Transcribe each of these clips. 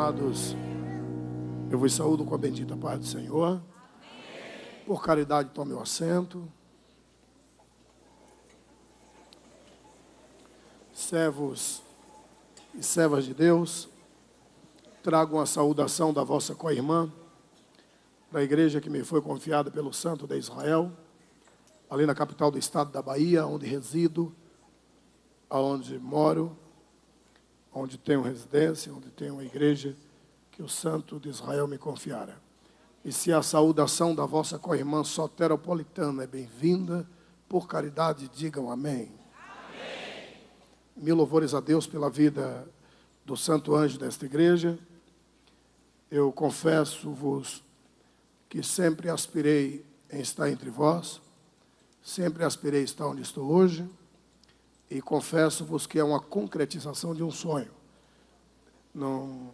Amados, eu vos saúdo com a bendita paz do Senhor. Por caridade, tome o assento. Servos e servas de Deus, trago uma saudação da vossa co-irmã, da igreja que me foi confiada pelo Santo de Israel, ali na capital do estado da Bahia, onde resido, aonde moro, onde tenho residência, onde tenho uma igreja que o Santo de Israel me confiara. E se a saudação da vossa co-irmã soteropolitana é bem-vinda, por caridade digam amém. Amém. Mil louvores a Deus pela vida do santo anjo desta igreja. Eu confesso-vos que sempre aspirei em estar entre vós, sempre aspirei a estar onde estou hoje, e confesso-vos que é uma concretização de um sonho. Não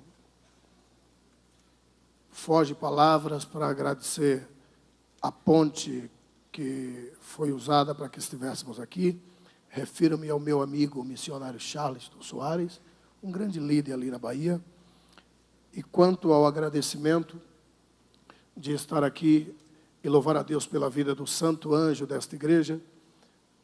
foge palavras para agradecer a ponte que foi usada para que estivéssemos aqui. Refiro-me ao meu amigo, o missionário Charles Soares, um grande líder ali na Bahia. E quanto ao agradecimento de estar aqui e louvar a Deus pela vida do santo anjo desta igreja,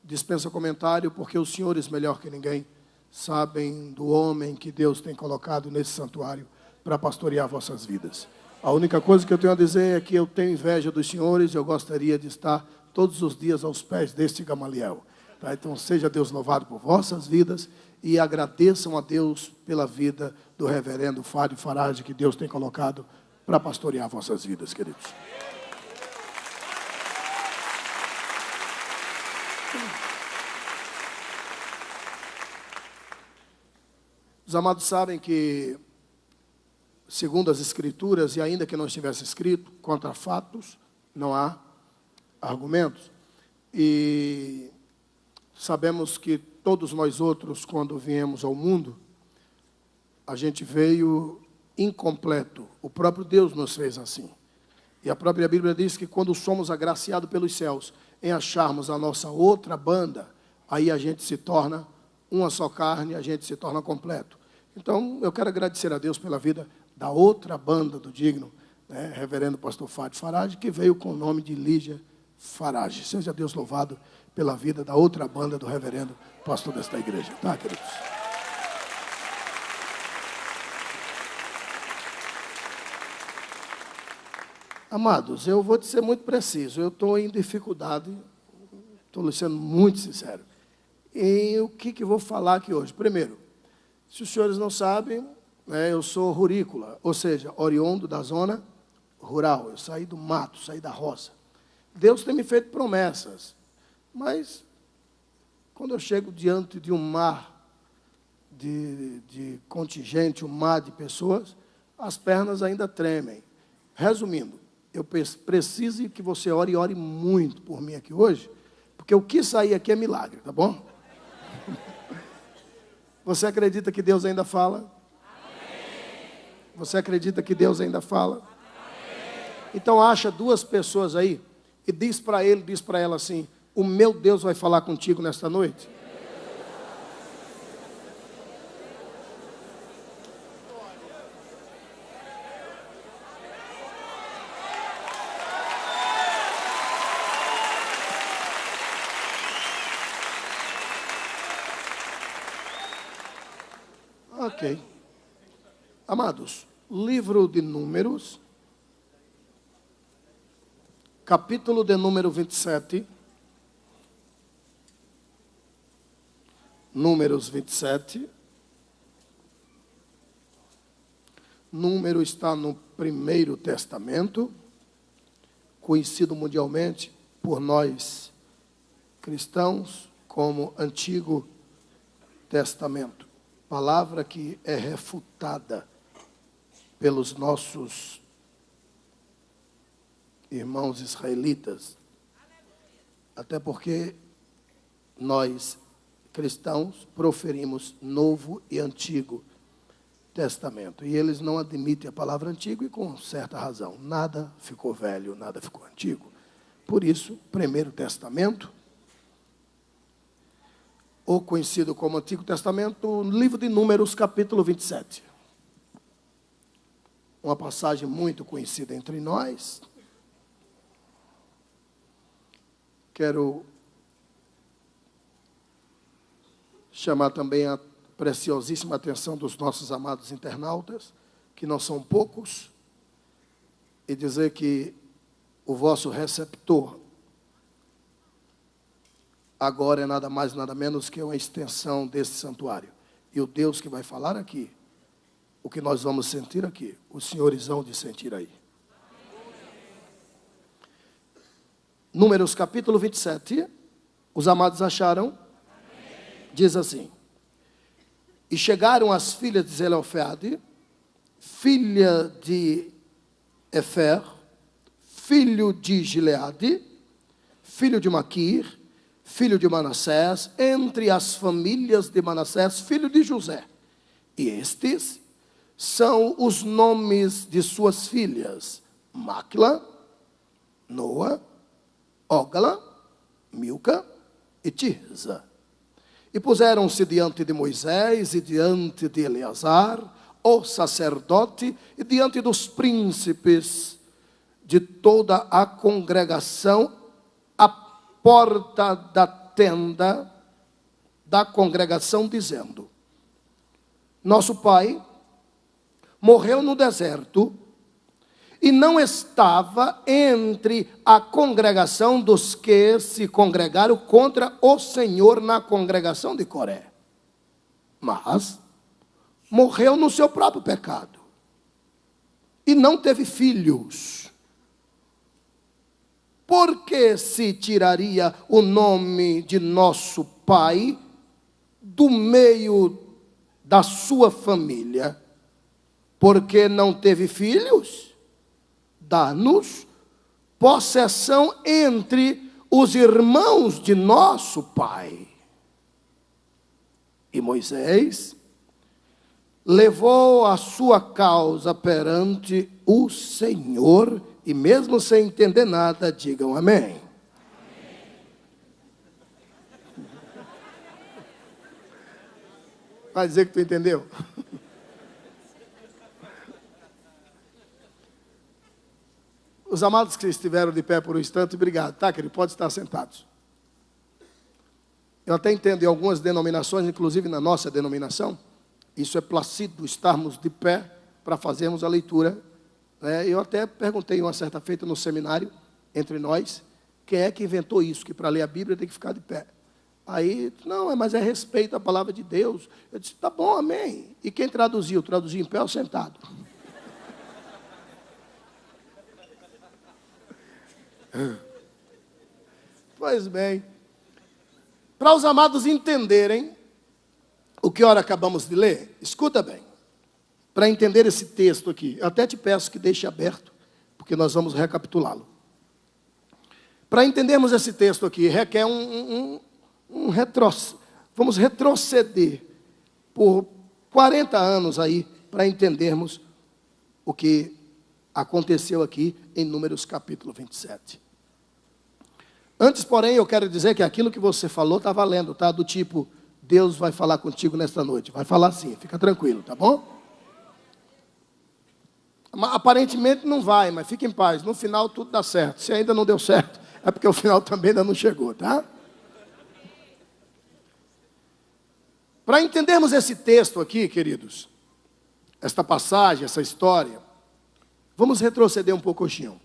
dispensa comentário, porque os senhores, melhor que ninguém, sabem do homem que Deus tem colocado nesse santuário para pastorear vossas vidas. A única coisa que eu tenho a dizer é que eu tenho inveja dos senhores e eu gostaria de estar todos os dias aos pés deste Gamaliel. Tá? Então, seja Deus louvado por vossas vidas e agradeçam a Deus pela vida do reverendo Fábio Farage, que Deus tem colocado para pastorear vossas vidas, queridos. Os amados sabem que, segundo as Escrituras, e ainda que não estivesse escrito, contra fatos não há argumentos. E sabemos que todos nós outros, quando viemos ao mundo, a gente veio incompleto. O próprio Deus nos fez assim. E a própria Bíblia diz que quando somos agraciados pelos céus em acharmos a nossa outra banda, aí a gente se torna uma só carne, a gente se torna completo. Então, eu quero agradecer a Deus pela vida da outra banda do digno, né, reverendo pastor Fábio Farage, que veio com o nome de Lígia Farage. Seja Deus louvado pela vida da outra banda do reverendo pastor desta igreja. Tá, queridos? Amados, eu vou te ser muito preciso. Eu estou em dificuldade, estou sendo muito sincero. E o que vou falar aqui hoje? Primeiro, se os senhores não sabem, né, eu sou rurícola, ou seja, oriundo da zona rural. Eu saí do mato, saí da roça. Deus tem me feito promessas, mas quando eu chego diante de um mar de contingente, um mar de pessoas, as pernas ainda tremem. Resumindo, eu preciso que você ore e ore muito por mim aqui hoje, porque o que sair aqui é milagre, tá bom? Você acredita que Deus ainda fala? Amém. Você acredita que Deus ainda fala? Amém. Então acha duas pessoas aí e diz para ele, diz para ela assim: o meu Deus vai falar contigo nesta noite? Ok. Amados, livro de Números, capítulo de número 27. Números 27. Número está no Primeiro Testamento, conhecido mundialmente por nós cristãos como Antigo Testamento. Palavra que é refutada pelos nossos irmãos israelitas. Até porque nós, cristãos, proferimos Novo e Antigo Testamento. E eles não admitem a palavra antigo e com certa razão. Nada ficou velho, nada ficou antigo. Por isso, Primeiro Testamento, ou conhecido como Antigo Testamento, livro de Números, capítulo 27. uma passagem muito conhecida entre nós. Quero chamar também a preciosíssima atenção dos nossos amados internautas, que não são poucos, e dizer que o vosso receptor agora é nada mais, nada menos que uma extensão desse santuário. E o Deus que vai falar aqui, o que nós vamos sentir aqui, os senhores vão de sentir aí. Números capítulo 27, os amados acharam? Diz assim: e chegaram as filhas de Zelofeade, filha de Efer, filho de Gileade, filho de Maquir, filho de Manassés, entre as famílias de Manassés, filho de José. E estes são os nomes de suas filhas: Macla, Noa, Ogla, Milca e Tirza. E puseram-se diante de Moisés e diante de Eleazar, o sacerdote, e diante dos príncipes de toda a congregação, à porta da tenda da congregação, dizendo: nosso pai morreu no deserto e não estava entre a congregação dos que se congregaram contra o Senhor na congregação de Coré, mas morreu no seu próprio pecado e não teve filhos. Por que se tiraria o nome de nosso pai do meio da sua família? Porque não teve filhos? Dá-nos possessão entre os irmãos de nosso pai. E Moisés levou a sua causa perante o Senhor, e mesmo sem entender nada, digam amém. Vai dizer que tu entendeu? Os amados que estiveram de pé por um instante, obrigado, tá, querido? Pode estar sentados. Eu até entendo em algumas denominações, inclusive na nossa denominação, isso é placível, estarmos de pé para fazermos a leitura. Eu até perguntei uma certa feita no seminário, entre nós, quem é que inventou isso, que para ler a Bíblia tem que ficar de pé. Aí, não, mas é respeito à palavra de Deus. Eu disse, tá bom, amém. E quem traduziu? Traduziu em pé ou sentado? Pois bem, para os amados entenderem o que ora acabamos de ler, escuta bem, para entender esse texto aqui, eu até te peço que deixe aberto, porque nós vamos recapitulá-lo. Para entendermos esse texto aqui, requer vamos retroceder por 40 anos aí, para entendermos o que aconteceu aqui em Números capítulo 27. Antes, porém, eu quero dizer que aquilo que você falou está valendo, tá? Do tipo, Deus vai falar contigo nesta noite. Vai falar sim, fica tranquilo, tá bom? Aparentemente não vai, mas fique em paz. No final tudo dá certo. Se ainda não deu certo, é porque o final também ainda não chegou, tá? Para entendermos esse texto aqui, queridos, esta passagem, essa história, vamos retroceder um pouquinho.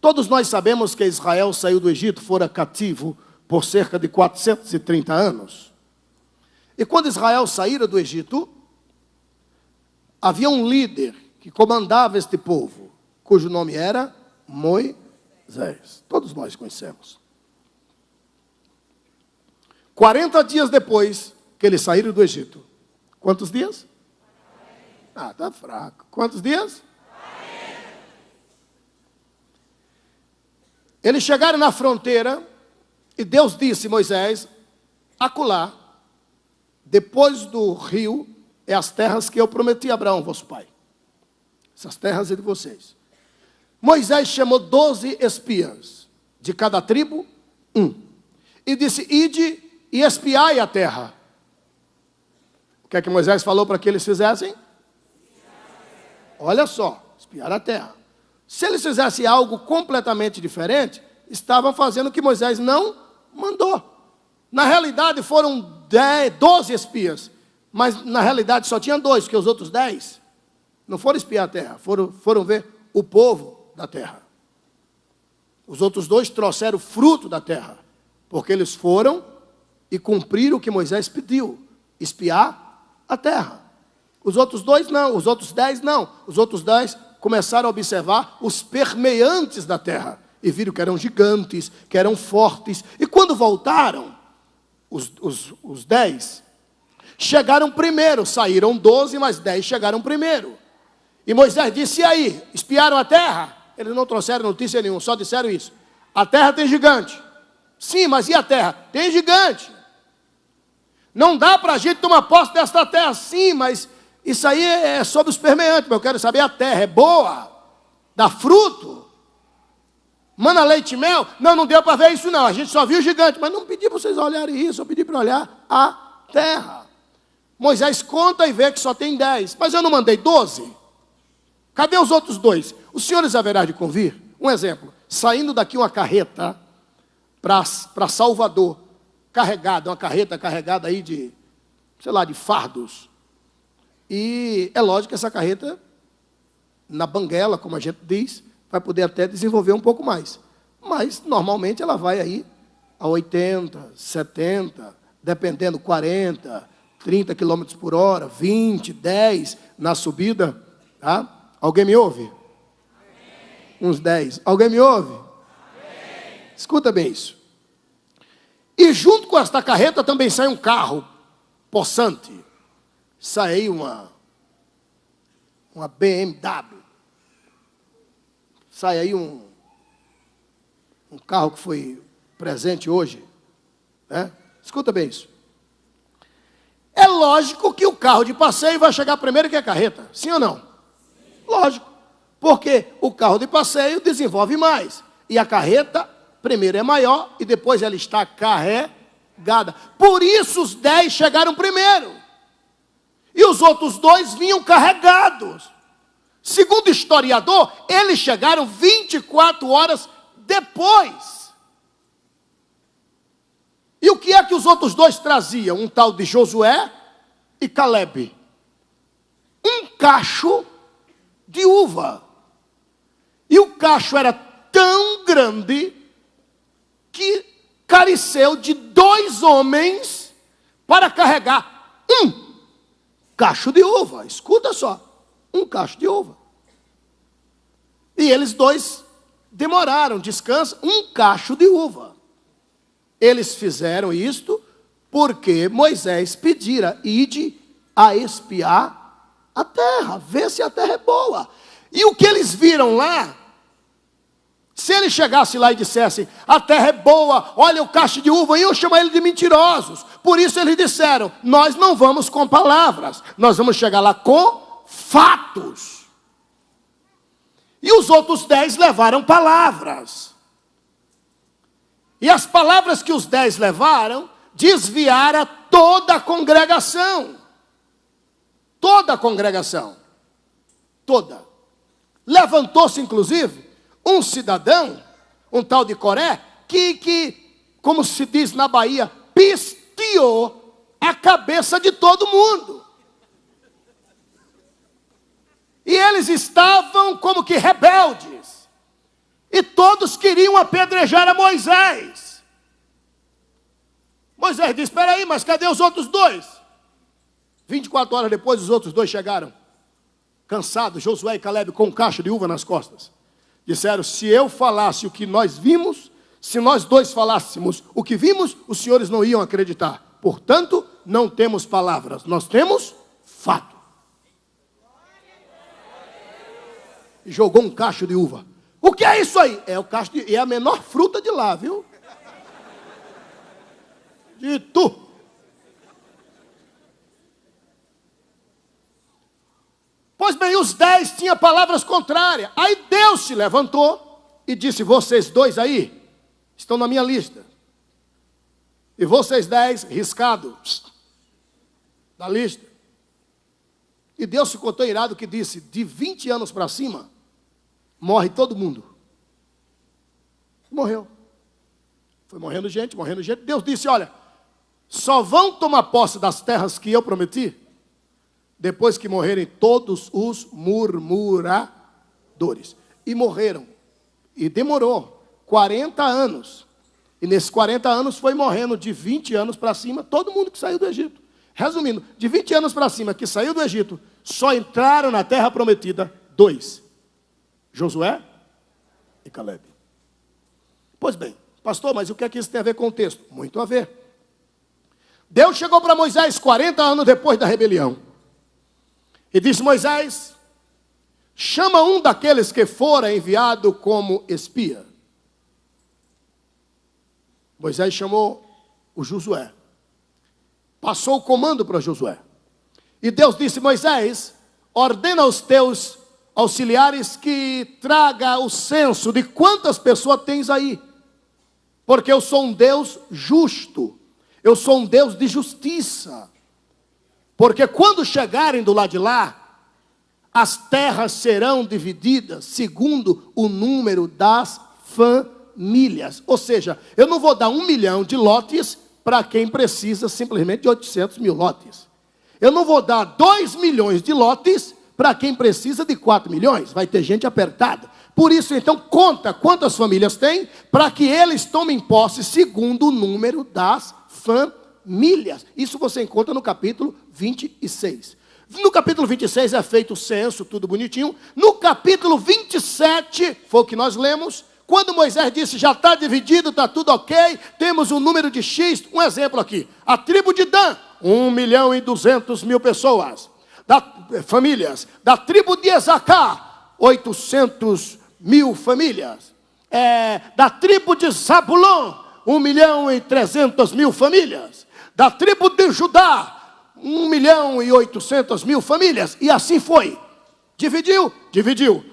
Todos nós sabemos que Israel saiu do Egito, fora cativo por cerca de 430 anos. E quando Israel saíra do Egito, havia um líder que comandava este povo, cujo nome era Moisés. Todos nós conhecemos. 40 dias depois que eles saíram do Egito. Quantos dias? Ah, tá fraco. Quantos dias? Eles chegaram na fronteira e Deus disse, Moisés, acolá, depois do rio, é as terras que eu prometi a Abraão, vosso pai. Essas terras é de vocês. Moisés chamou 12 espias, de cada tribo, e disse, ide e espiai a terra. O que é que Moisés falou para que eles fizessem? Olha só, espiar a terra. Se eles fizessem algo completamente diferente, estavam fazendo o que Moisés não mandou. Na realidade foram 12 espias, mas na realidade só tinha 2, porque os outros 10 não foram espiar a terra, foram ver o povo da terra. Os outros 2 trouxeram o fruto da terra, porque eles foram e cumpriram o que Moisés pediu, espiar a terra. Os outros 2 não, os outros 10 não. Os outros 10 começaram a observar os permeantes da terra e viram que eram gigantes, que eram fortes. E quando voltaram, os 10 chegaram primeiro, saíram 12, mas 10 chegaram primeiro. E Moisés disse: e aí, espiaram a terra? Eles não trouxeram notícia nenhuma, só disseram isso. A terra tem gigante. Sim, mas e a terra? Tem gigante. Não dá para a gente tomar posse desta terra. Sim, mas isso aí é sobre os permeantes. Mas eu quero saber, a terra é boa? Dá fruto? Mana, leite e mel? Não deu para ver isso não. A gente só viu o gigante. Mas não pedi para vocês olharem isso, eu pedi para olhar a terra. Moisés conta e vê que só tem 10. Mas eu não mandei 12? Cadê os outros 2? Os senhores haverá de convir? Um exemplo, saindo daqui uma carreta para Salvador, carregada, uma carreta carregada aí de, sei lá, de fardos. E é lógico que essa carreta, na banguela, como a gente diz, vai poder até desenvolver um pouco mais. Mas, normalmente, ela vai aí a 80, 70, dependendo, 40, 30 km por hora, 20, 10 na subida, tá? Alguém me ouve? Amém. Uns 10. Alguém me ouve? Amém. Escuta bem isso. E junto com esta carreta também sai um carro possante. Sai aí uma BMW. Sai aí um carro que foi presente hoje. Né? Escuta bem isso. É lógico que o carro de passeio vai chegar primeiro que a carreta. Sim ou não? Lógico, porque o carro de passeio desenvolve mais. E a carreta, primeiro é maior e depois ela está carregada. Por isso os 10 chegaram primeiro. E os outros 2 vinham carregados. Segundo o historiador, eles chegaram 24 horas depois. E o que é que os outros 2 traziam? Um tal de Josué e Calebe. Um cacho de uva. E o cacho era tão grande que careceu de 2 homens para carregar um cacho de uva. Escuta só, um cacho de uva. E eles 2 demoraram, descansa, um cacho de uva. Eles fizeram isto porque Moisés pedira: ide a espiar a terra, vê se a terra é boa. E o que eles viram lá, se ele chegasse lá e dissesse: a terra é boa, olha o cacho de uva, iam chamar ele de mentirosos. Por isso eles disseram: nós não vamos com palavras, nós vamos chegar lá com fatos. E os outros 10 levaram palavras. E as palavras que os 10 levaram desviaram toda a congregação. Toda a congregação. Toda. Levantou-se, inclusive, um cidadão, um tal de Coré, que, como se diz na Bahia, pisteou a cabeça de todo mundo. E eles estavam como que rebeldes. E todos queriam apedrejar a Moisés. Moisés disse: espera aí, mas cadê os outros 2? 24 horas depois, os outros 2 chegaram, cansados, Josué e Calebe, com um cacho de uva nas costas. Disseram: se eu falasse o que nós vimos, se nós 2 falássemos o que vimos, os senhores não iam acreditar. Portanto, não temos palavras, nós temos fato. E jogou um cacho de uva. O que é isso aí? É o cacho de... é a menor fruta de lá, viu? De tu. Pois bem, os 10 tinham palavras contrárias. Aí Deus se levantou e disse: vocês 2 aí estão na minha lista. E vocês 10 riscados da lista. E Deus ficou tão irado que disse, de 20 anos para cima, morre todo mundo. Morreu. Foi morrendo gente, morrendo gente. Deus disse, olha, só vão tomar posse das terras que eu prometi, depois que morrerem todos os murmuradores. E morreram. E demorou 40 anos. E nesses 40 anos foi morrendo de 20 anos para cima, todo mundo que saiu do Egito. Resumindo, de 20 anos para cima que saiu do Egito, só entraram na terra prometida 2. Josué e Caleb. Pois bem, pastor, mas o que é que isso tem a ver com o texto? Muito a ver. Deus chegou para Moisés 40 anos depois da rebelião. E disse, Moisés, chama um daqueles que fora enviado como espia. Moisés chamou o Josué. Passou o comando para Josué. E Deus disse, Moisés, ordena aos teus auxiliares que traga o censo de quantas pessoas tens aí. Porque eu sou um Deus justo. Eu sou um Deus de justiça. Porque quando chegarem do lado de lá, as terras serão divididas segundo o número das famílias. Ou seja, eu não vou dar 1 milhão de lotes para quem precisa simplesmente de 800 mil lotes. Eu não vou dar 2 milhões de lotes para quem precisa de 4 milhões. Vai ter gente apertada. Por isso, então, conta quantas famílias tem, para que eles tomem posse segundo o número das famílias. Isso você encontra no capítulo 26. No capítulo 26 é feito o censo, tudo bonitinho. No capítulo 27, foi o que nós lemos, quando Moisés disse, já está dividido, está tudo ok, temos um número de X, um exemplo aqui. A tribo de Dan, 1.200.000 pessoas, famílias. Da tribo de Esacar, 800.000 famílias. Da tribo de Zabulon, 1.300.000 famílias. Da tribo de Judá, 1.800.000 famílias. E assim foi. Dividiu.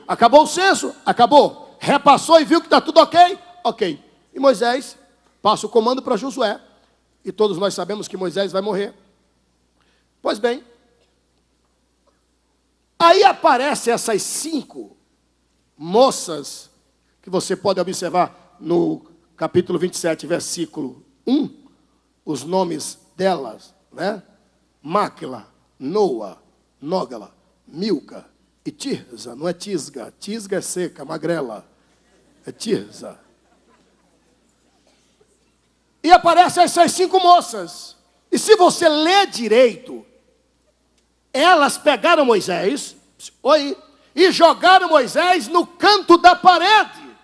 Acabou o censo? Acabou. Repassou e viu que está tudo ok? Ok. E Moisés passa o comando para Josué. E todos nós sabemos que Moisés vai morrer. Pois bem, aí aparecem essas 5 moças, que você pode observar no capítulo 27, versículo 1, os nomes delas, né? Máquila, Noa, Nógala, Milca e Tirza. Não é Tisga, Tisga é seca, magrela. É Tirza. E aparecem essas 5 moças. E se você ler direito, elas pegaram Moisés, e jogaram Moisés no canto da parede.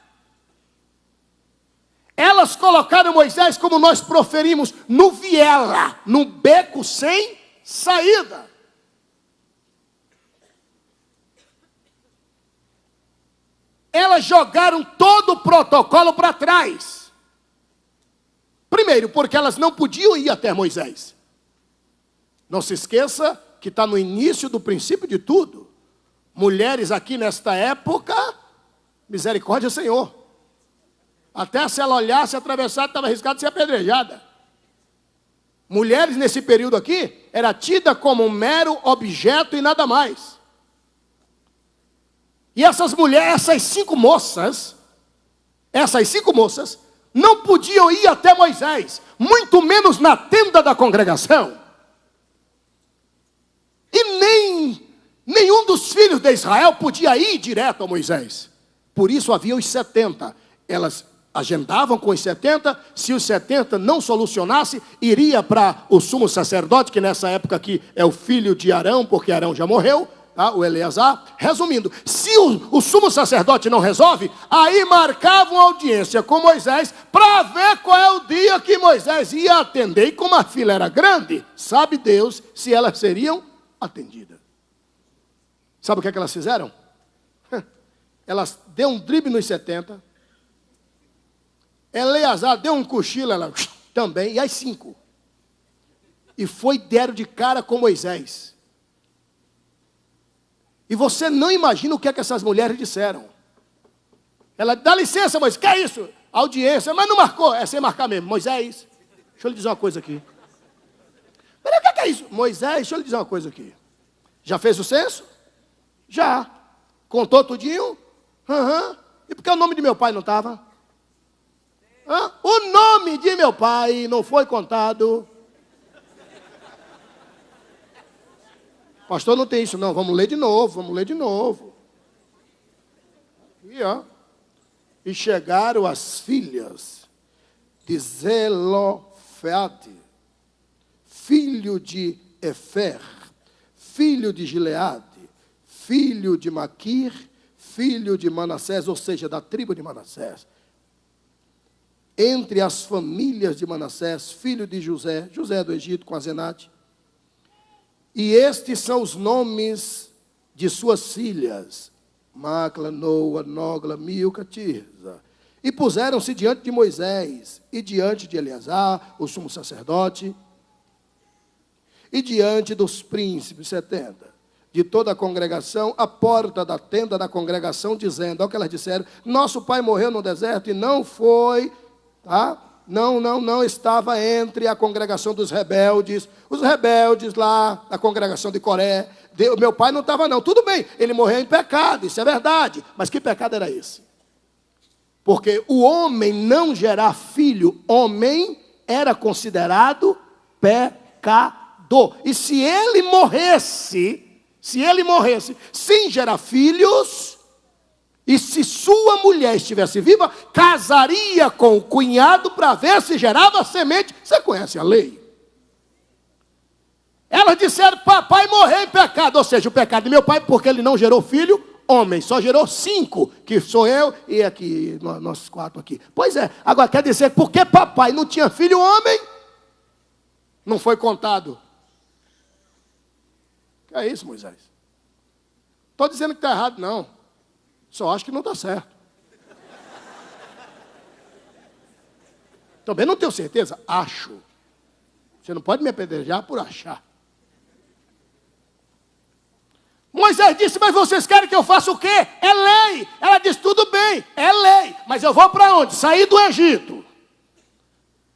Elas colocaram Moisés, como nós proferimos, no viela, no beco sem saída. Elas jogaram todo o protocolo para trás. Primeiro, porque elas não podiam ir até Moisés. Não se esqueça que está no início do princípio de tudo. Mulheres aqui nesta época, misericórdia, Senhor. Até se ela olhasse atravessada, estava arriscada de ser apedrejada. Mulheres nesse período aqui, era tida como um mero objeto e nada mais. E essas mulheres, essas 5 moças, não podiam ir até Moisés, muito menos na tenda da congregação. E nenhum dos filhos de Israel podia ir direto a Moisés. Por isso havia os 70. Elas agendavam com os 70, se os 70 não solucionasse, iria para o sumo sacerdote, que nessa época aqui é o filho de Arão, porque Arão já morreu, tá? O Eleazar. Resumindo, se o sumo sacerdote não resolve, aí marcavam audiência com Moisés, para ver qual é o dia que Moisés ia atender, e como a fila era grande, sabe Deus se elas seriam atendidas. Sabe o que é que elas fizeram? Elas deu um drible nos 70, Eleazar deu um cochilo, ela também, e as 5. E deram de cara com Moisés. E você não imagina o que é que essas mulheres disseram. Ela, dá licença, Moisés, que é isso? Audiência, mas não marcou, é sem marcar mesmo. Moisés, deixa eu lhe dizer uma coisa aqui. Peraí, o que é isso? Moisés, deixa eu lhe dizer uma coisa aqui. Já fez o censo? Já. Contou tudinho? Aham. E por que o nome de meu pai não estava? O nome de meu pai não foi contado. Pastor, não tem isso não. Vamos ler de novo. E, e chegaram as filhas de Zelofeade, filho de Efer, filho de Gileade, filho de Maquir, filho de Manassés, ou seja, da tribo de Manassés. Entre as famílias de Manassés, filho de José do Egito com Azenate. E estes são os nomes de suas filhas, Macla, Noa, Nogla, Milca, Tirza. E puseram-se diante de Moisés, e diante de Eleazar, o sumo sacerdote, e diante dos príncipes, 70, de toda a congregação, à porta da tenda da congregação, dizendo, olha o que elas disseram, nosso pai morreu no deserto e não foi, não estava entre a congregação dos rebeldes, os rebeldes lá, da congregação de Coré, meu pai não estava não, tudo bem, ele morreu em pecado, isso é verdade, mas que pecado era esse? Porque o homem não gerar filho, homem era considerado pecador, e se ele morresse sem gerar filhos, e se sua mulher estivesse viva, casaria com o cunhado para ver se gerava semente. Você conhece a lei? Elas disseram, papai morreu em pecado, ou seja, o pecado de meu pai, porque ele não gerou filho, homem, só gerou 5, que sou eu e aqui, nós 4 aqui. Pois é, agora quer dizer, porque papai não tinha filho homem, não foi contado. Que é isso, Moisés? Estou dizendo que está errado, não. Só acho que não está certo. Também não tenho certeza, acho. Você não pode me apedrejar por achar. Moisés disse, mas vocês querem que eu faça o quê? É lei. Ela disse, tudo bem, é lei. Mas eu vou para onde? Sair do Egito.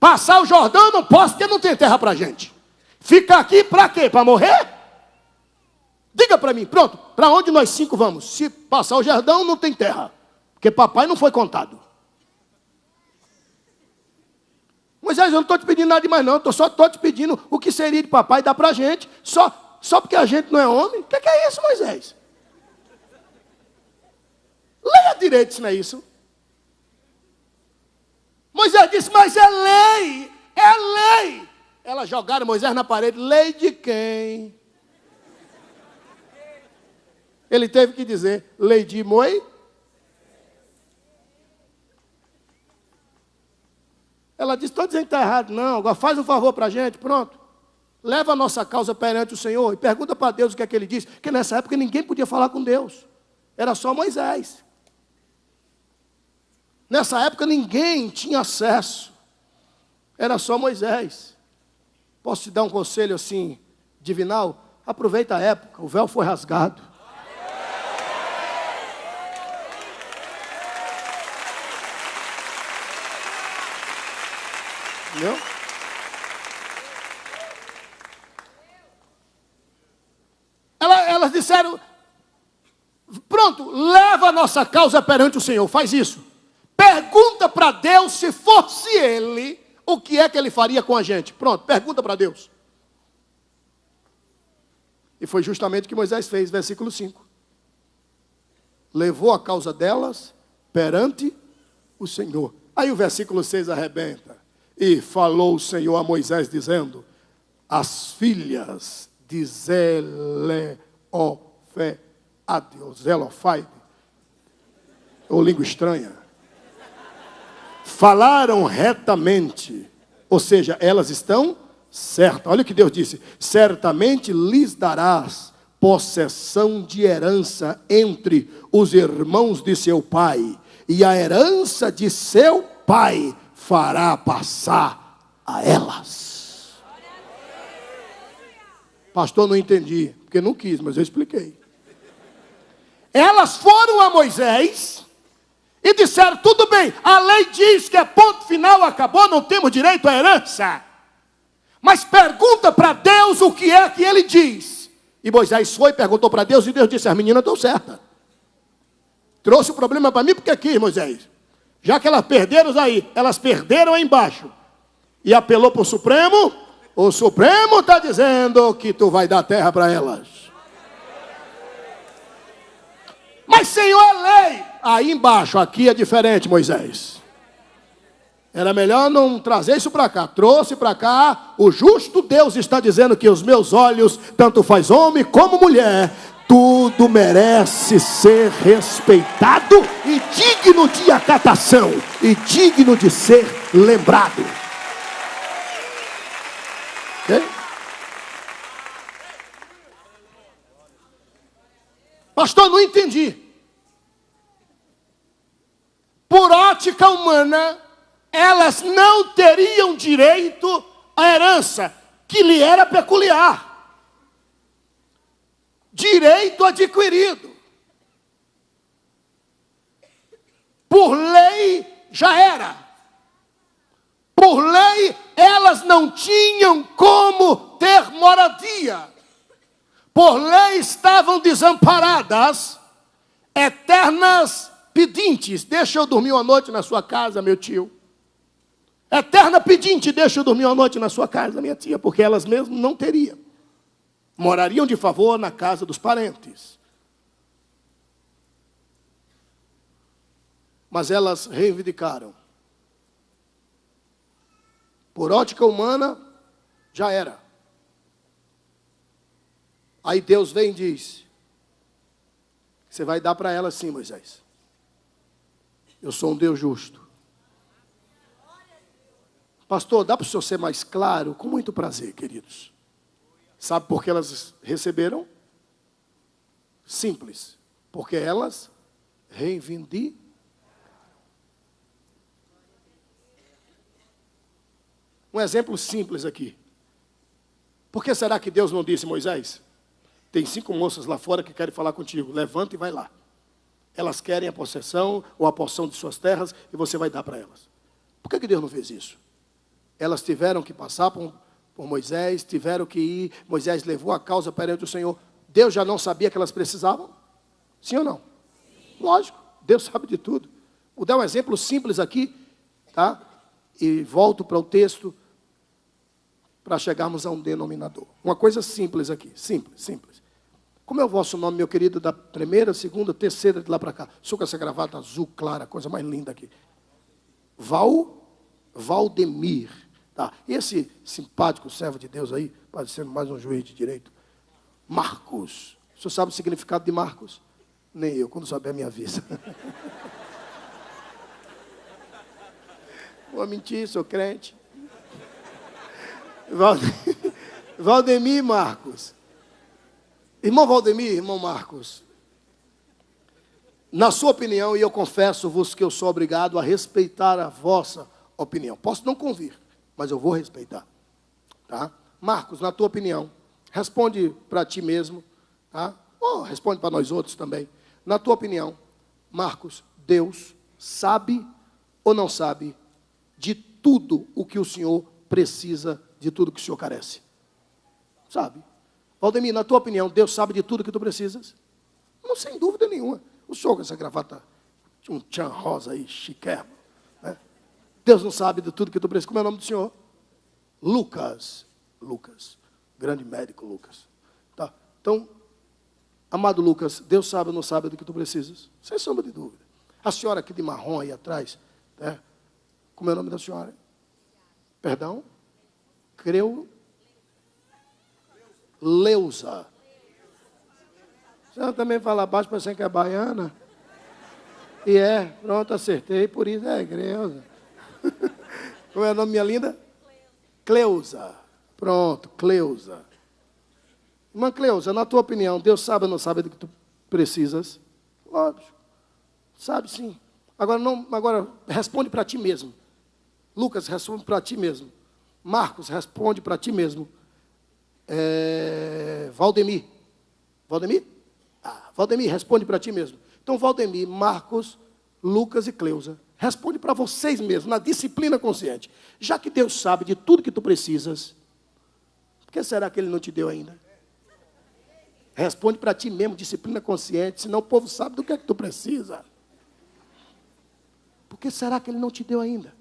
Passar o Jordão eu não posso, porque não tem terra para a gente. Ficar aqui para quê? Para morrer? Diga para mim, pronto, para onde nós 5 vamos? Se passar o Jordão, não tem terra. Porque papai não foi contado. Moisés, eu não estou te pedindo nada demais não. Eu só estou te pedindo o que seria de papai dar para a gente. Só porque a gente não é homem? O que é isso, Moisés? Leia direito, isso não é isso. Moisés disse, mas é lei. É lei. Elas jogaram Moisés na parede. Lei de quem? Ele teve que dizer, lei de Moisés. Ela disse, estou dizendo que está errado. Não, agora faz um favor para a gente, pronto. Leva a nossa causa perante o Senhor e pergunta para Deus o que é que ele disse. Porque nessa época ninguém podia falar com Deus. Era só Moisés. Nessa época ninguém tinha acesso. Era só Moisés. Posso te dar um conselho assim, divinal? Aproveita a época, o véu foi rasgado. Entendeu? Elas disseram, pronto, leva a nossa causa perante o Senhor, faz isso. Pergunta para Deus, se fosse Ele, o que é que Ele faria com a gente. Pronto, pergunta para Deus. E foi justamente o que Moisés fez, versículo 5. Levou a causa delas perante o Senhor. Aí o versículo 6 arrebenta. E falou o Senhor a Moisés, dizendo, as filhas de Zelofeade, ou língua estranha, falaram retamente, ou seja, elas estão certas. Olha o que Deus disse, certamente lhes darás possessão de herança entre os irmãos de seu pai, e a herança de seu pai fará passar a elas. Pastor, não entendi, porque não quis, mas eu expliquei. Elas foram a Moisés e disseram, tudo bem, a lei diz que é ponto final, acabou, não temos direito à herança. Mas pergunta para Deus o que é que ele diz. E Moisés foi e perguntou para Deus, e Deus disse, as meninas estão certas. Trouxe o problema para mim porque quis, Moisés. Já que elas perderam aí, elas perderam aí embaixo. E apelou para o Supremo está dizendo que tu vai dar terra para elas. Mas Senhor, é lei. Aí embaixo, aqui é diferente, Moisés. Era melhor não trazer isso para cá. Trouxe para cá. O justo Deus está dizendo que os meus olhos, tanto faz homem como mulher, tudo merece ser respeitado e digno de acatação e digno de ser lembrado. Okay? Pastor, não entendi. Por ótica humana, elas não teriam direito à herança que lhe era peculiar. Direito adquirido. Por lei já era. Por lei elas não tinham como ter moradia. Por lei estavam desamparadas, eternas pedintes. Deixa eu dormir uma noite na sua casa, meu tio. Eterna pedinte, deixa eu dormir uma noite na sua casa, minha tia, porque elas mesmas não teriam. Morariam de favor na casa dos parentes. Mas elas reivindicaram. Por ótica humana, já era. Aí Deus vem e diz, você vai dar para elas sim, Moisés. Eu sou um Deus justo. Pastor, dá para o senhor ser mais claro? Com muito prazer, queridos. Sabe por que elas receberam? Simples. Porque elas reivindicaram. Um exemplo simples aqui. Por que será que Deus não disse, Moisés? Tem 5 moças lá fora que querem falar contigo. Levanta e vai lá. Elas querem a possessão ou a porção de suas terras e você vai dar para elas. Por que Deus não fez isso? Elas tiveram que passar por Moisés, tiveram que ir. Moisés levou a causa perante o Senhor. Deus já não sabia que elas precisavam? Sim ou não? Sim. Lógico, Deus sabe de tudo. Vou dar um exemplo simples aqui, tá? E volto para o texto para chegarmos a um denominador. Uma coisa simples aqui, simples. Como é o vosso nome, meu querido, da primeira, segunda, terceira, de lá para cá? Sou com essa gravata azul clara, coisa mais linda aqui. Valdemir. Tá. Esse simpático servo de Deus aí, parecendo mais um juiz de direito. Marcos. O senhor sabe o significado de Marcos? Nem eu, quando souber a minha vida. Vou mentir, sou crente. Valdemir Marcos. Irmão Valdemir, irmão Marcos. Na sua opinião, e eu confesso-vos que eu sou obrigado a respeitar a vossa opinião. Posso não convir, mas eu vou respeitar. Tá? Marcos, na tua opinião, responde para ti mesmo. Tá? Ou responde para nós outros também. Na tua opinião, Marcos, Deus sabe ou não sabe de tudo o que o Senhor precisa, de tudo que o Senhor carece? Sabe? Valdemir, na tua opinião, Deus sabe de tudo que tu precisas? Não, sem dúvida nenhuma. O senhor com essa gravata, um tchan rosa aí, chiquérrimo, né? Deus não sabe de tudo que tu precisa. Como é o nome do senhor? Lucas. Grande médico, Lucas. Tá. Então, amado Lucas, Deus sabe ou não sabe do que tu precisas? Sem sombra de dúvida. A senhora aqui de marrom aí atrás, né? Como é o nome da senhora? Perdão? Leusa. A senhora também fala baixo, parecendo que é baiana. E pronto, acertei, por isso é Creuza. Como é o nome, minha linda? Cleusa. Pronto, Cleusa. Irmã Cleusa, na tua opinião, Deus sabe ou não sabe do que tu precisas? Lógico. Sabe sim. Agora responde para ti mesmo. Lucas, responde para ti mesmo. Marcos, responde para ti mesmo. Valdemir. Valdemir? Valdemir, responde para ti mesmo. Então, Valdemir, Marcos, Lucas e Cleusa, responde para vocês mesmos, na disciplina consciente. Já que Deus sabe de tudo que tu precisas, por que será que Ele não te deu ainda? Responde para ti mesmo, disciplina consciente, senão o povo sabe do que é que tu precisa. Por que será que ele não te deu ainda?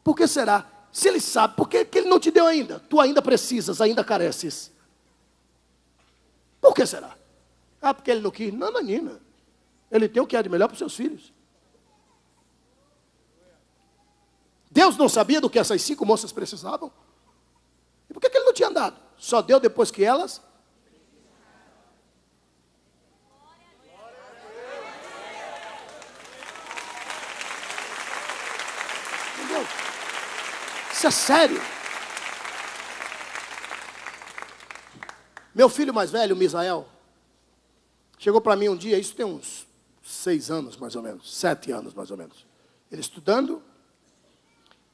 Por que será? Se ele sabe, por que ele não te deu ainda? Tu ainda precisas, ainda careces. Por que será? Ah, porque ele não quis. Não, Nina. Ele tem o que é de melhor para os seus filhos. Deus não sabia do que essas 5 moças precisavam? E por que ele não tinha dado? Só deu depois que elas... Entendeu? Isso é sério. Meu filho mais velho, Misael, chegou para mim um dia, isso tem uns 6 anos mais ou menos, 7 anos mais ou menos. Ele estudando,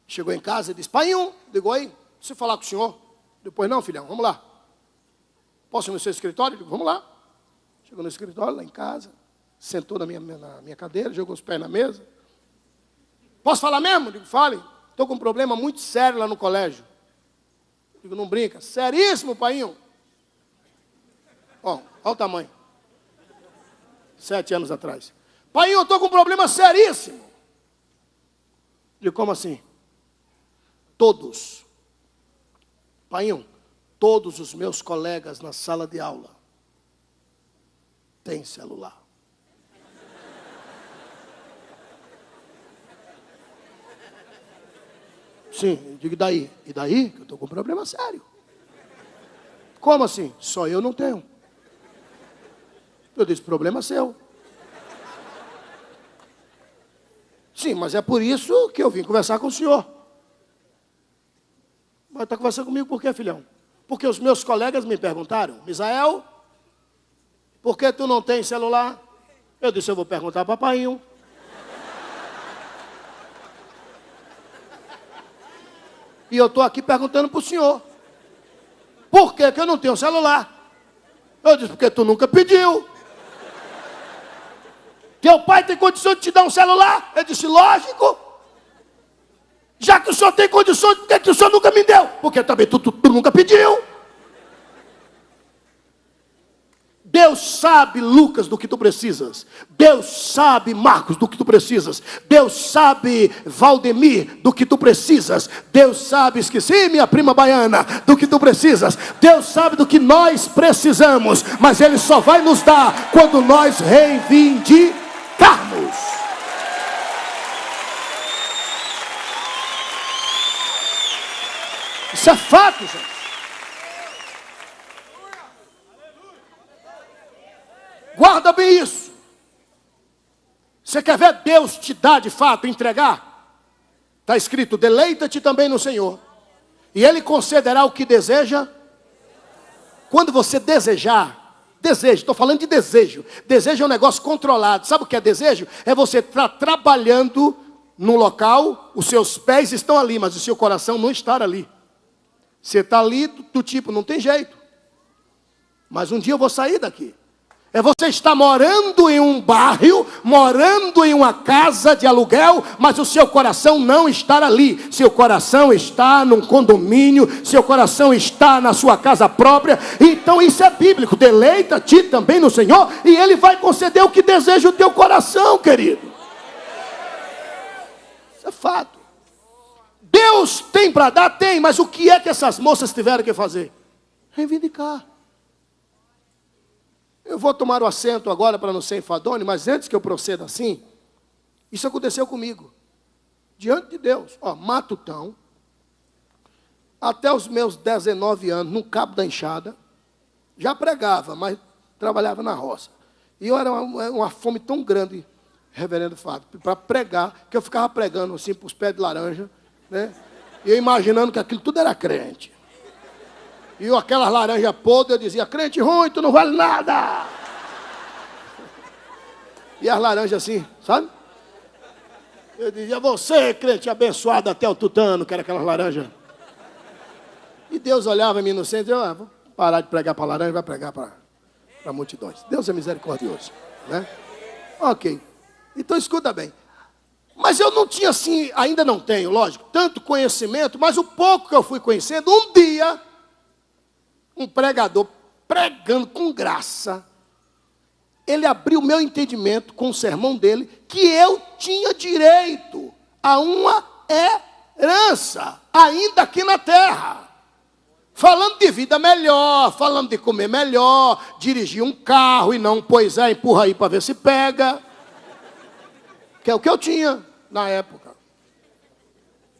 chegou em casa e disse, pai, digo, oi, preciso falar com o senhor. Depois, não, filhão, vamos lá. Posso ir no seu escritório? Digo, vamos lá. Chegou no escritório, lá em casa, sentou na minha cadeira, jogou os pés na mesa. Posso falar mesmo? Digo, fale. Estou com um problema muito sério lá no colégio. Digo, não brinca. Seríssimo, painho. Ó, olha o tamanho. 7 anos atrás. Painho, eu estou com um problema seríssimo. Digo, como assim? Todos. Painho, todos os meus colegas na sala de aula têm celular. Sim, eu digo, e daí? E daí? Que eu estou com um problema sério. Como assim? Só eu não tenho. Eu disse, problema seu. Sim, mas é por isso que eu vim conversar com o senhor. Mas está conversando comigo por quê, filhão? Porque os meus colegas me perguntaram, Misael, por que tu não tem celular? Eu disse, eu vou perguntar para painho. E eu estou aqui perguntando para o senhor. Por que eu não tenho celular? Eu disse, porque tu nunca pediu. Teu pai tem condição de te dar um celular? Eu disse, lógico. Já que o senhor tem condições, por que o senhor nunca me deu? Porque também tu nunca pediu. Deus sabe, Lucas, do que tu precisas. Deus sabe, Marcos, do que tu precisas. Deus sabe, Valdemir, do que tu precisas. Deus sabe, esqueci minha prima baiana, do que tu precisas. Deus sabe do que nós precisamos. Mas Ele só vai nos dar quando nós reivindicarmos. Isso é fato, gente. Guarda bem isso. Você quer ver Deus te dar de fato, entregar? Está escrito, deleita-te também no Senhor, e Ele concederá o que deseja. Quando você desejar, desejo, estou falando de desejo. Desejo é um negócio controlado. Sabe o que é desejo? É você estar trabalhando num local, os seus pés estão ali, mas o seu coração não está ali. Você está ali do tipo, não tem jeito. Mas um dia eu vou sair daqui. É você estar morando em um bairro, morando em uma casa de aluguel, mas o seu coração não está ali. Seu coração está num condomínio, seu coração está na sua casa própria. Então isso é bíblico. Deleita-te também no Senhor e Ele vai conceder o que deseja o teu coração, querido. Isso é fato. Deus tem para dar? Tem, mas o que é que essas moças tiveram que fazer? Reivindicar. Eu vou tomar o assento agora para não ser enfadonho, mas antes que eu proceda assim, isso aconteceu comigo. Diante de Deus, matutão, até os meus 19 anos, no cabo da enxada, já pregava, mas trabalhava na roça. E eu era uma fome tão grande, reverendo Fábio, para pregar, que eu ficava pregando assim para os pés de laranja, né? E eu imaginando que aquilo tudo era crente. E aquelas laranjas podres, eu dizia, crente ruim, tu não vale nada. E as laranjas assim, sabe? Eu dizia, você, crente abençoado até o tutano, que era aquelas laranjas. E Deus olhava em mim inocente e eu vou parar de pregar para a laranja, vai pregar para multidões. Deus é misericordioso, né? Ok. Então escuta bem. Mas eu não tinha assim, ainda não tenho, lógico, tanto conhecimento, mas o pouco que eu fui conhecendo, um dia... um pregador pregando com graça, ele abriu o meu entendimento com o sermão dele, que eu tinha direito a uma herança, ainda aqui na terra. Falando de vida melhor, falando de comer melhor, dirigir um carro e não, pois é, empurra aí para ver se pega. Que é o que eu tinha na época.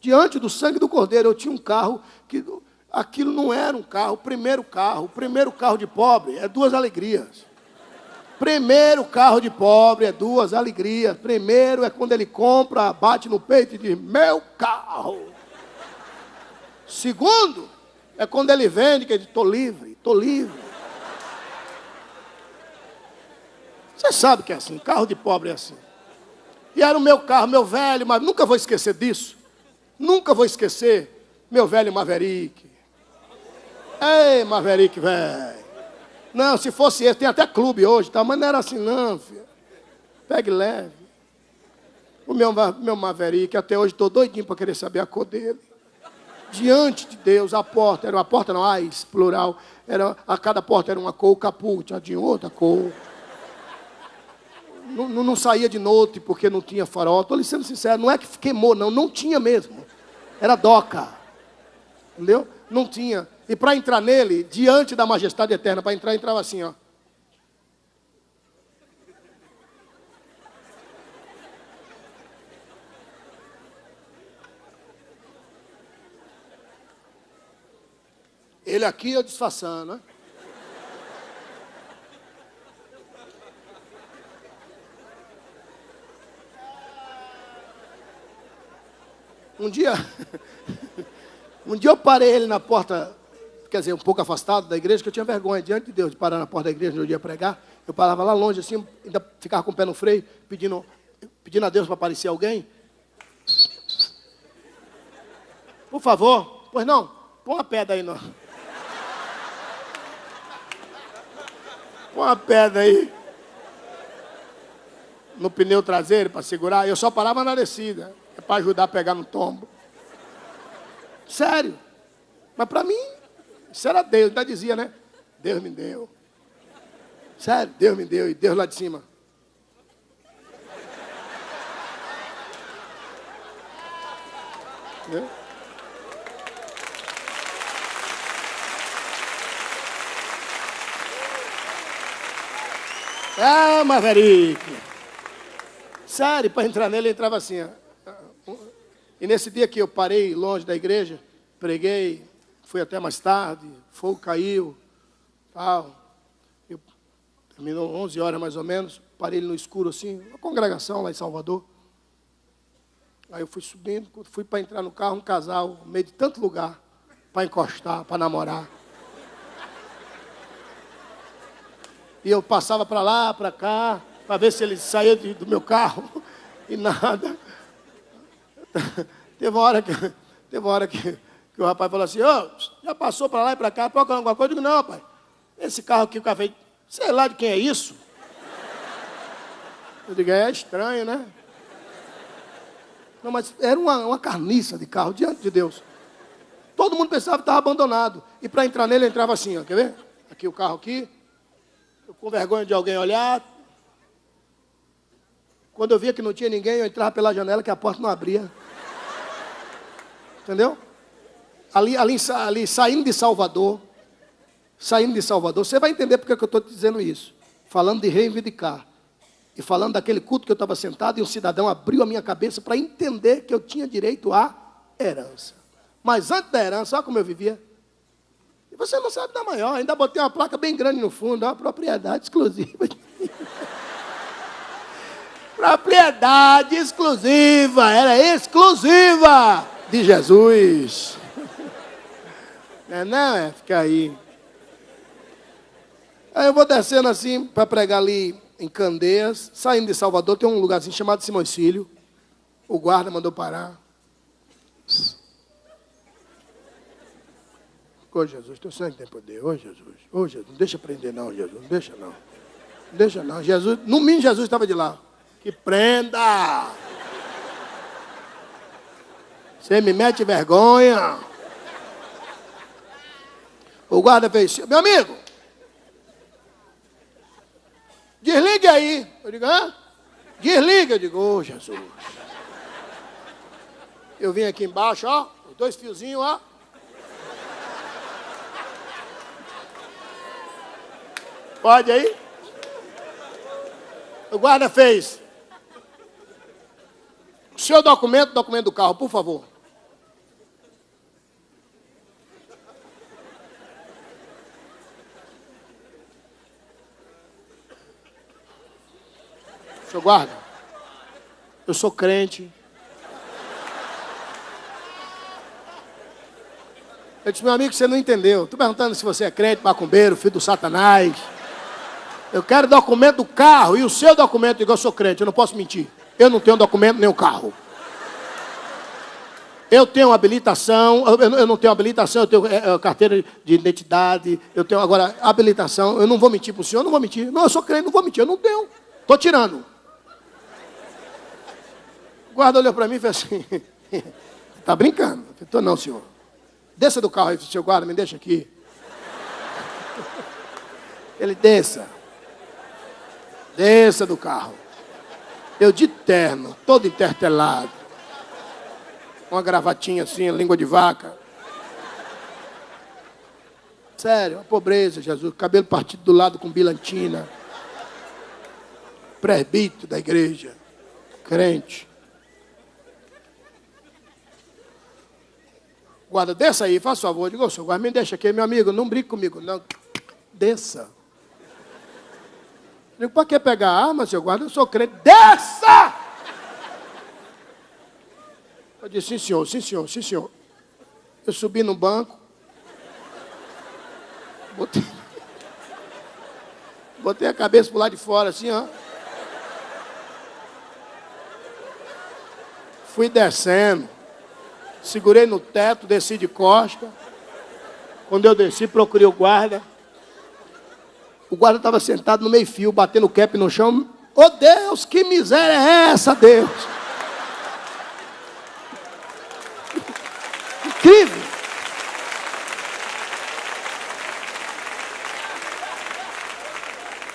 Diante do sangue do Cordeiro, eu tinha um carro que aquilo não era um carro, o primeiro carro de pobre é 2 alegrias. Primeiro carro de pobre é 2 alegrias. Primeiro é quando ele compra, bate no peito e diz, meu carro. Segundo é quando ele vende, que ele diz, estou livre. Você sabe que é assim, carro de pobre é assim. E era o meu carro, meu velho, mas nunca vou esquecer disso. Nunca vou esquecer meu velho Maverick. Ei, Maverick, velho. Não, se fosse esse, tem até clube hoje, tá? Mas não era assim não, filho. Pegue leve. O meu Maverick, até hoje estou doidinho para querer saber a cor dele. Diante de Deus, a porta, era uma porta não, plural, a cada porta era uma cor, o capô tinha outra cor. Não saía de noite porque não tinha farol. Estou lhe sendo sincero, não é que queimou, não tinha mesmo. Era doca, entendeu? Não tinha. E para entrar nele, diante da majestade eterna, para entrar, entrava assim, ó. Ele aqui, eu disfarçando, né? Um dia eu parei ele na porta, quer dizer, um pouco afastado da igreja, que eu tinha vergonha diante de Deus de parar na porta da igreja no dia pregar. Eu parava lá longe, assim, ainda ficava com o pé no freio, pedindo a Deus para aparecer alguém. Por favor, pois não, põe uma pedra aí, não. Põe uma pedra aí no pneu traseiro para segurar. Eu só parava na descida, para ajudar a pegar no tombo. Sério. Mas para mim, isso era Deus. Ainda dizia, né? Deus me deu. Sério, Deus me deu. E Deus lá de cima. Entendeu? Ah, Maverick. Sério, para entrar nele, ele entrava assim, ó. E nesse dia que eu parei longe da igreja, preguei, fui até mais tarde, fogo caiu, tal. Terminou 11 horas mais ou menos, parei ele no escuro assim, uma congregação lá em Salvador. Aí eu fui subindo, fui para entrar no carro, um casal, no meio de tanto lugar, para encostar, para namorar. E eu passava para lá, para cá, para ver se ele saía do meu carro, e nada. Teve uma hora que o rapaz falou assim, já passou para lá e para cá, procurando alguma coisa? Eu digo, não, pai, esse carro aqui, o cara fez, sei lá de quem é isso. Eu digo, é estranho, né? Não, mas era uma carniça de carro, diante de Deus. Todo mundo pensava que estava abandonado. E para entrar nele, eu entrava assim, ó, quer ver? Aqui o carro aqui. Eu com vergonha de alguém olhar. Quando eu via que não tinha ninguém, eu entrava pela janela, que a porta não abria. Entendeu? Ali saindo de Salvador, você vai entender porque que eu estou te dizendo isso. Falando de reivindicar. E falando daquele culto que eu estava sentado, e um cidadão abriu a minha cabeça para entender que eu tinha direito à herança. Mas antes da herança, olha como eu vivia. E você não sabe da maior, ainda botei uma placa bem grande no fundo, uma propriedade exclusiva. Propriedade exclusiva, era exclusiva de Jesus. Não, fica aí. Aí eu vou descendo assim, para pregar ali em Candeias, saindo de Salvador, tem um lugarzinho chamado Simões Filho. O guarda mandou parar. Ô Jesus, teu sangue tem poder. Ô Jesus, não deixa prender não, Jesus, não deixa não. Não deixa não, Jesus, no mínimo Jesus estava de lá. Que prenda! Você me mete vergonha. O guarda fez, meu amigo, Desligue aí. Eu digo, hã? Desliga. Eu digo, ô Jesus. Eu vim aqui embaixo, ó, os 2 fiozinhos, ó. Pode aí? O guarda fez. O seu documento do carro, por favor. Seu guarda, eu sou crente. Eu disse, meu amigo, você não entendeu. Estou perguntando se você é crente, macumbeiro, filho do Satanás. Eu quero documento do carro e o seu documento, igual eu sou crente, eu não posso mentir. Eu não tenho documento nem o carro. Eu tenho habilitação, eu não tenho habilitação, eu tenho carteira de identidade, eu tenho agora habilitação, eu não vou mentir para o senhor, não vou mentir. Não, eu sou crente, não vou mentir, eu não tenho. Estou tirando. O guarda olhou para mim e fez assim, está brincando? Eu falei, não, senhor. Desça do carro aí, seu guarda, me deixa aqui. Ele, desça. Desça do carro. Eu de terno, todo intertelado. Uma gravatinha assim, língua de vaca. Sério, a pobreza, Jesus. Cabelo partido do lado com bilantina. Presbítero da igreja. Crente. Guarda, desça aí, faz favor. Eu digo, senhor guarda, me deixa aqui, meu amigo, não brinque comigo. Não, desça. Eu digo, para que pegar a arma, seu guarda? Eu sou crente. Desça! Eu disse, sim, senhor, sim, senhor, sim, senhor. Eu subi no banco. Botei a cabeça pro lado de fora, assim, ó. Fui descendo. Segurei no teto, desci de costa. Quando eu desci, procurei o guarda. O guarda estava sentado no meio-fio, batendo o cap no chão. Oh, Deus, que miséria é essa, Deus? Incrível.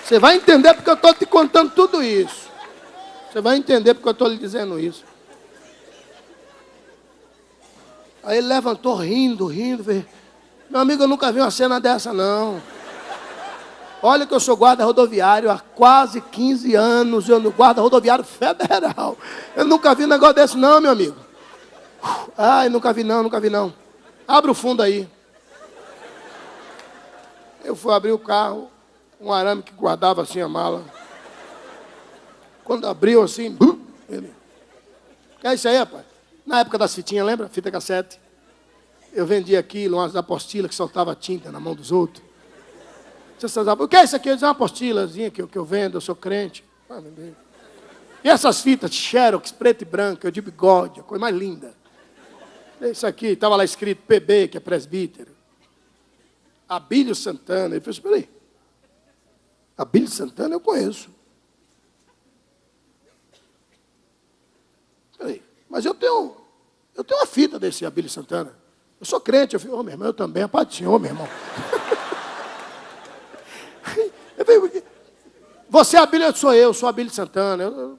Você vai entender porque eu estou te contando tudo isso. Você vai entender porque eu estou lhe dizendo isso. Aí ele levantou rindo. Meu amigo, eu nunca vi uma cena dessa, não. Olha que eu sou guarda rodoviário há quase 15 anos. Eu guarda rodoviário federal. Eu nunca vi um negócio desse, não, meu amigo. Ai, nunca vi não. Abre o fundo aí. Eu fui abrir o carro. Um arame que guardava assim a mala. Quando abriu assim, ele... É isso aí, rapaz. Na época das fitinhas, lembra? Fita cassete. Eu vendia aquilo, umas apostilas que soltava tinta na mão dos outros. O que é isso aqui? Eu disse, uma apostilazinha que eu vendo, eu sou crente. E essas fitas, xerox, preto e branco, eu de bigode, a coisa mais linda. Isso aqui, estava lá escrito PB, que é presbítero. Abílio Santana. Ele falou, espera aí. Abílio Santana eu conheço. Peraí, mas eu tenho uma fita desse Abílio Santana. Eu sou crente. Eu falei, meu irmão, eu também. A paz do Senhor, meu irmão. Você é Abílio, eu sou Abílio Santana. Eu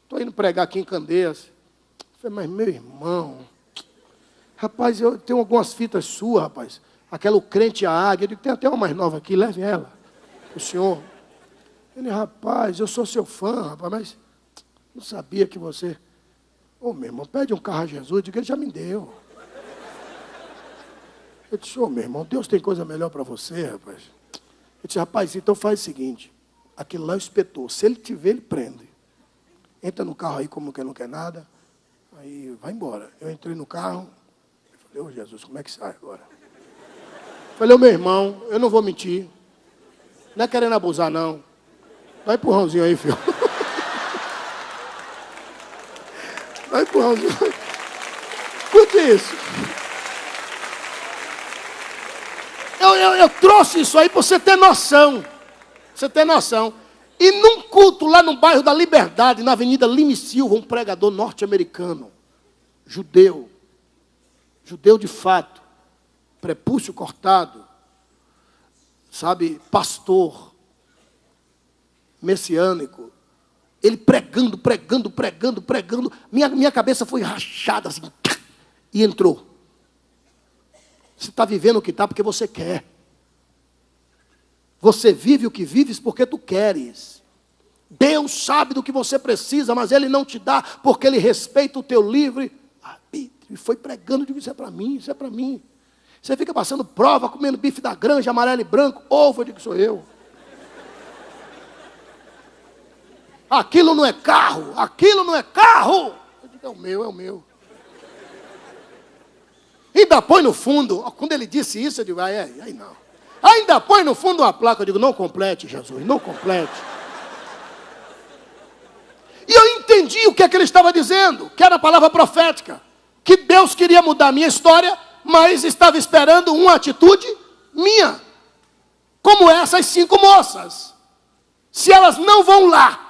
estou indo pregar aqui em Candeias. Eu falei, mas meu irmão, rapaz, eu tenho algumas fitas suas, rapaz. Aquela o crente a águia. Eu digo, tem até uma mais nova aqui, leve ela. O senhor. Ele, rapaz, eu sou seu fã, rapaz, mas não sabia que você... Meu irmão, pede um carro a Jesus. Eu digo, ele já me deu. Eu disse, meu irmão, Deus tem coisa melhor para você, rapaz. Eu disse, rapaz, então faz o seguinte. Aquilo lá é o inspetor. Se ele te ver, ele prende. Entra no carro aí como quem não quer nada. Aí vai embora. Eu entrei no carro. Eu falei, Jesus, como é que sai agora? Falei, meu irmão, eu não vou mentir. Não é querendo abusar, não. Dá um empurrãozinho aí, filho. Dá um empurrãozinho. Escute isso. Eu trouxe isso aí para você ter noção. Você ter noção. E num culto lá no bairro da Liberdade, na Avenida Lime Silva, um pregador norte-americano, judeu de fato, prepúcio cortado, sabe, pastor, messiânico. Ele pregando. Minha cabeça foi rachada assim. E entrou. Você está vivendo o que está porque você quer. Você vive o que vives porque tu queres. Deus sabe do que você precisa, mas Ele não te dá porque Ele respeita o teu livre arbítrio. E foi pregando, eu digo, isso é para mim, isso é para mim. Você fica passando prova, comendo bife da granja, amarelo e branco, ovo, eu digo, sou eu. Aquilo não é carro, aquilo não é carro. Eu digo, é o meu. Ainda põe no fundo, quando ele disse isso, eu digo, aí não. Ainda põe no fundo uma placa, eu digo, não complete, Jesus, não complete. E eu entendi o que é que ele estava dizendo, que era a palavra profética, que Deus queria mudar a minha história, mas estava esperando uma atitude minha, como essas 5 moças. Se elas não vão lá,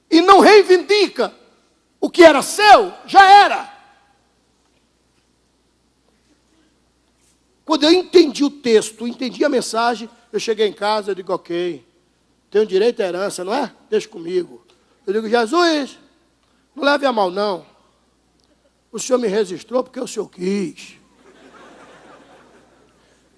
e não reivindica o que era seu, já era. Quando eu entendi o texto, entendi a mensagem, eu cheguei em casa, eu digo, ok, tenho direito à herança, não é? Deixa comigo. Eu digo, Jesus, não leve a mal não. O Senhor me registrou porque o Senhor quis.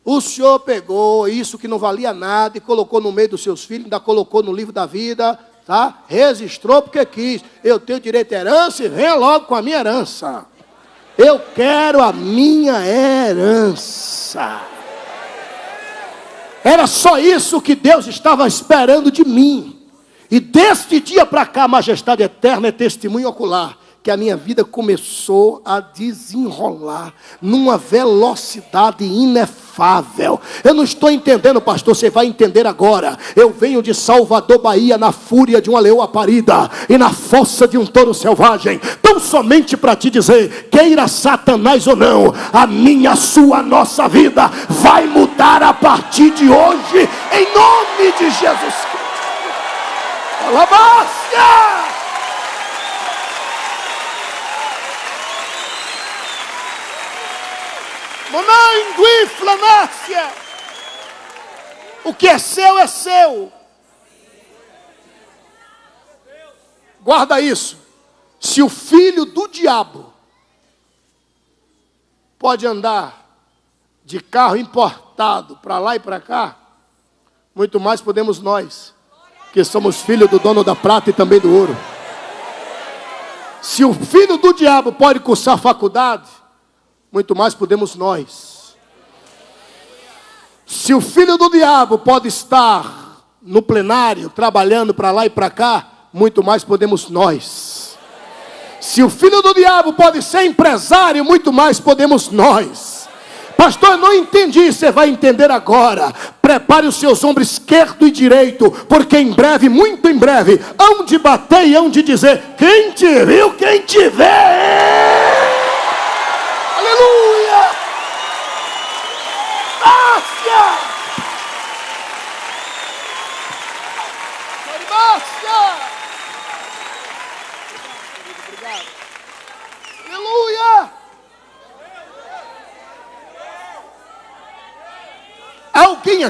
O Senhor pegou isso que não valia nada e colocou no meio dos seus filhos, ainda colocou no livro da vida, tá? Registrou porque quis. Eu tenho direito à herança e venha logo com a minha herança. Eu quero a minha herança. Era só isso que Deus estava esperando de mim. E deste dia para cá, a majestade eterna é testemunho ocular, que a minha vida começou a desenrolar numa velocidade inefável. Eu não estou entendendo, pastor, você vai entender agora. Eu venho de Salvador, Bahia, na fúria de uma leoa parida e na fossa de um touro selvagem, tão somente para te dizer, queira Satanás ou não, a minha, a sua, a nossa vida vai mudar a partir de hoje, em nome de Jesus Cristo. Alabácia! Monangui flanácia. O que é seu é seu. Guarda isso. Se o filho do diabo pode andar de carro importado para lá e para cá, muito mais podemos nós, que somos filhos do dono da prata e também do ouro. Se o filho do diabo pode cursar faculdade, muito mais podemos nós. Se o filho do diabo pode estar no plenário, trabalhando para lá e para cá, muito mais podemos nós. Se o filho do diabo pode ser empresário, muito mais podemos nós. Pastor, eu não entendi, você vai entender agora. Prepare os seus ombros esquerdo e direito, porque em breve, muito em breve, hão de bater e hão de dizer, quem te viu, quem te vê. Aleluia! Márcia! Márcia! Obrigado. Aleluia! Alguém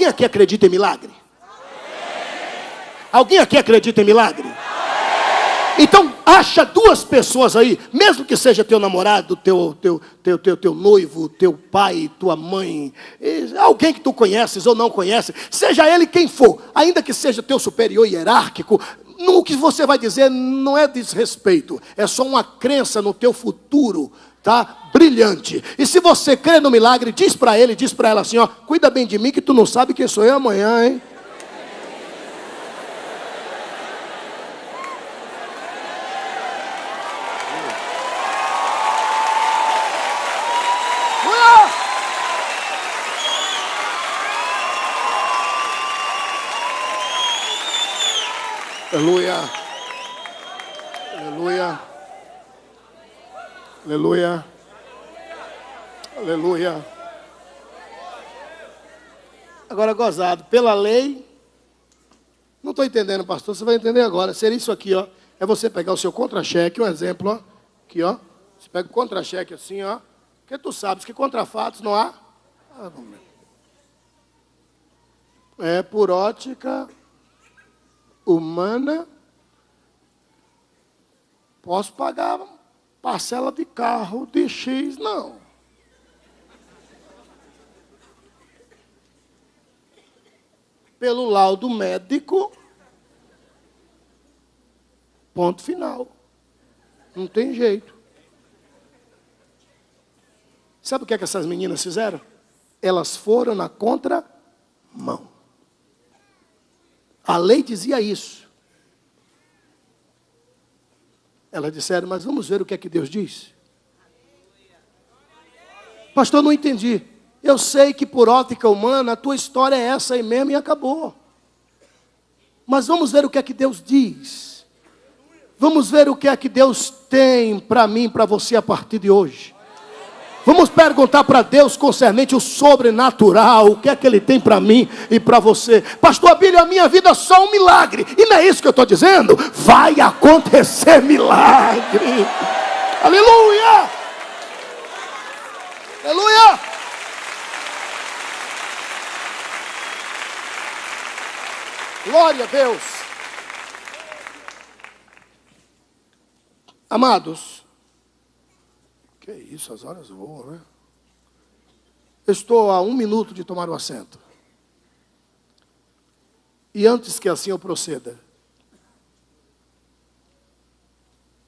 aqui acredita em milagre? Alguém aqui acredita em milagre? Então, acha 2 pessoas aí, mesmo que seja teu namorado, teu noivo, teu pai, tua mãe, alguém que tu conheces ou não conheces, seja ele quem for, ainda que seja teu superior hierárquico, o que você vai dizer não é desrespeito, é só uma crença no teu futuro, tá? Brilhante. E se você crê no milagre, diz para ele, diz para ela assim, ó, cuida bem de mim que tu não sabe quem sou eu amanhã, hein? Aleluia. Aleluia. Aleluia. Aleluia. Agora, gozado, pela lei, não estou entendendo, pastor, você vai entender agora. Seria isso aqui, ó. É você pegar o seu contra-cheque, um exemplo, ó. Aqui, ó. Você pega o contra-cheque assim, ó. Porque tu sabes que contra fatos não há. por ótica humana, posso pagar parcela de carro de X, não. Pelo laudo médico, ponto final. Não tem jeito. Sabe o que é que essas meninas fizeram? Elas foram na contramão. A lei dizia isso. Elas disseram, mas vamos ver o que é que Deus diz. Pastor, não entendi. Eu sei que por ótica humana a tua história é essa aí mesmo e acabou. Mas vamos ver o que é que Deus diz. Vamos ver o que é que Deus tem para mim, para você a partir de hoje. Vamos perguntar para Deus concernente o sobrenatural, o que é que Ele tem para mim e para você. Pastor Abílio, a minha vida é só um milagre. E não é isso que eu estou dizendo? Vai acontecer milagre. Aleluia! Aleluia! Glória a Deus. Amados, que isso, as horas voam, né? Estou a 1 minuto de tomar o assento. E antes que assim eu proceda,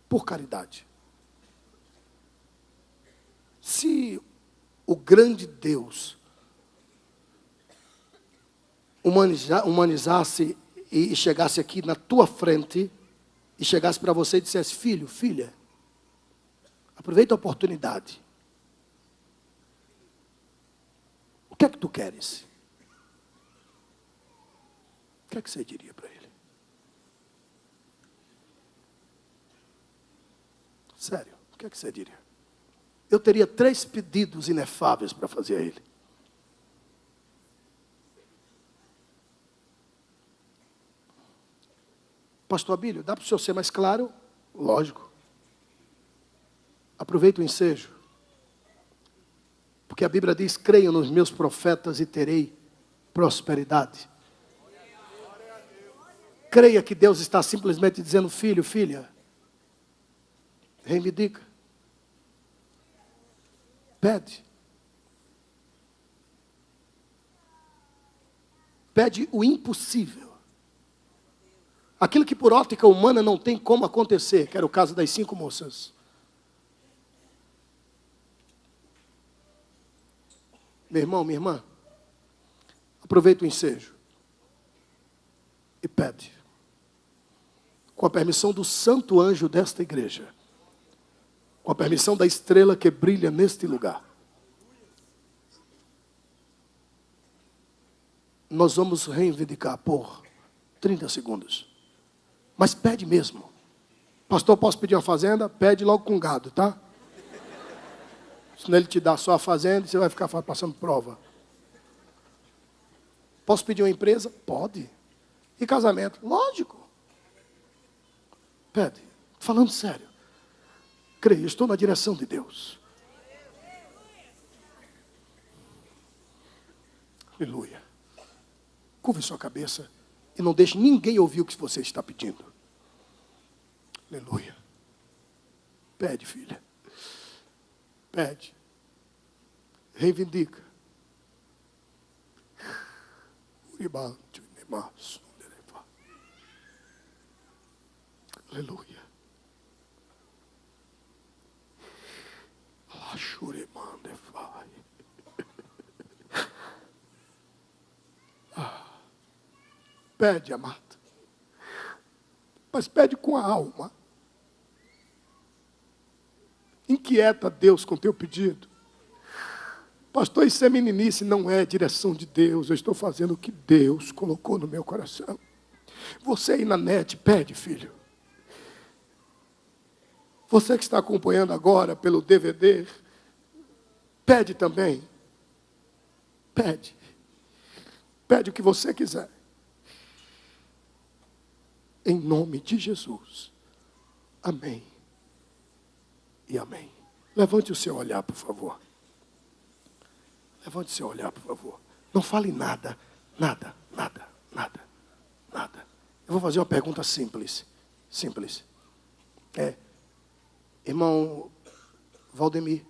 por caridade, se o grande Deus humanizasse e chegasse aqui na tua frente, e chegasse para você e dissesse, filho, filha, aproveita a oportunidade. O que é que tu queres? O que é que você diria para ele? Sério, o que é que você diria? Eu teria 3 pedidos inefáveis para fazer a ele. Pastor Abílio, dá para o senhor ser mais claro? Lógico. Aproveita o ensejo. Porque a Bíblia diz, creio nos meus profetas e terei prosperidade. Creia que Deus está simplesmente dizendo, filho, filha, reivindica. Pede. Pede o impossível. Aquilo que por ótica humana não tem como acontecer, que era o caso das 5 moças. Meu irmão, minha irmã, aproveita o ensejo e pede. Com a permissão do santo anjo desta igreja, com a permissão da estrela que brilha neste lugar, nós vamos reivindicar por 30 segundos. Mas pede mesmo. Pastor, posso pedir uma fazenda? Pede logo com gado, tá? Senão ele te dá só a fazenda e você vai ficar passando prova. Posso pedir uma empresa? Pode. E casamento? Lógico. Pede. Falando sério. Creio, estou na direção de Deus. Aleluia. Curve sua cabeça e não deixe ninguém ouvir o que você está pedindo. Aleluia. Pede, filha. Pede. Reivindica. Aleluia. Pede, amado. Mas pede com a alma. Inquieta Deus com teu pedido. Pastor, isso é meninice, não é direção de Deus. Eu estou fazendo o que Deus colocou no meu coração. Você aí na net, pede, filho. Você que está acompanhando agora pelo DVD, pede também. Pede. Pede o que você quiser. Em nome de Jesus. Amém. E amém. Levante o seu olhar, por favor. Levante o seu olhar, por favor. Não fale nada. Nada, nada, nada, nada. Eu vou fazer uma pergunta simples. Simples. Irmão Valdemir,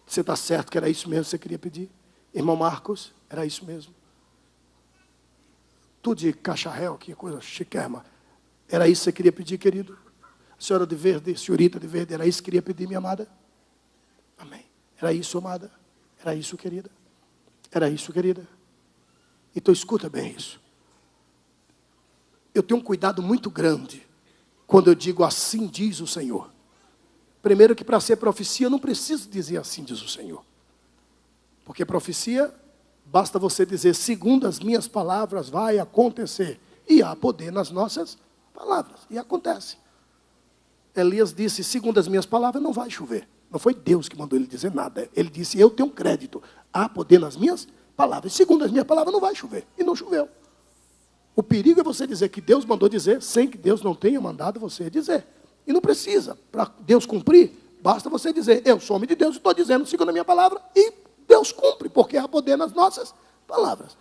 você está certo que era isso mesmo que você queria pedir? Irmão Marcos, era isso mesmo? Tu de cacharel, que coisa chiquérrima. Era isso que você queria pedir, querido? Senhora de verde, senhorita de verde, era isso que queria pedir, minha amada? Amém. Era isso, amada? Era isso, querida? Era isso, querida? Então escuta bem isso. Eu tenho um cuidado muito grande quando eu digo assim diz o Senhor. Primeiro que para ser profecia eu não preciso dizer assim diz o Senhor. Porque profecia, basta você dizer segundo as minhas palavras vai acontecer. E há poder nas nossas palavras. E acontece. Elias disse, segundo as minhas palavras não vai chover. Não foi Deus que mandou ele dizer nada. Ele disse, eu tenho crédito. Há poder nas minhas palavras. Segundo as minhas palavras não vai chover. E não choveu. O perigo é você dizer que Deus mandou dizer, sem que Deus não tenha mandado você dizer. E não precisa. Para Deus cumprir, basta você dizer, eu sou homem de Deus, estou dizendo segundo a minha palavra, e Deus cumpre, porque há poder nas nossas palavras.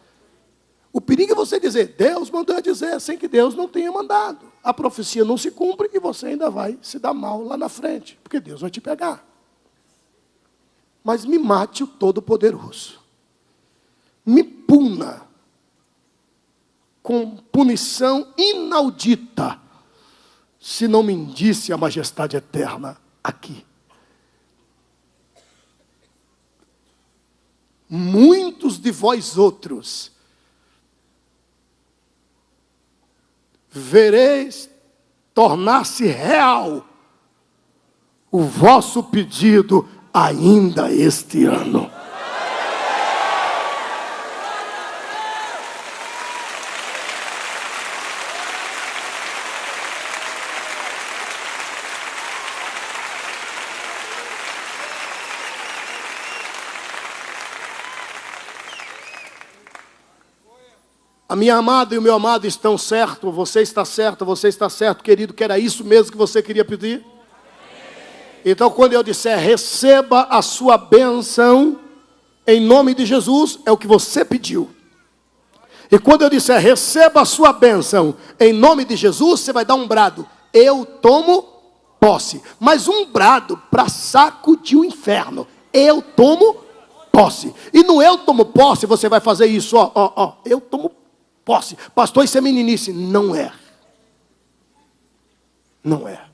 O perigo é você dizer, Deus mandou dizer, sem que Deus não tenha mandado. A profecia não se cumpre e você ainda vai se dar mal lá na frente, porque Deus vai te pegar. Mas me mate o Todo-Poderoso. Me puna com punição inaudita, se não me indisse a majestade eterna aqui. Muitos de vós outros vereis tornar-se real o vosso pedido ainda este ano. A minha amada e o meu amado estão certos, você está certo, querido, que era isso mesmo que você queria pedir? Então, quando eu disser, receba a sua bênção, em nome de Jesus, é o que você pediu. E quando eu disser, receba a sua bênção, em nome de Jesus, você vai dar um brado, eu tomo posse. Mas um brado para saco de um inferno, eu tomo posse. E no eu tomo posse, você vai fazer isso, eu tomo posse. Pastor, isso é meninice. Não é. Não é.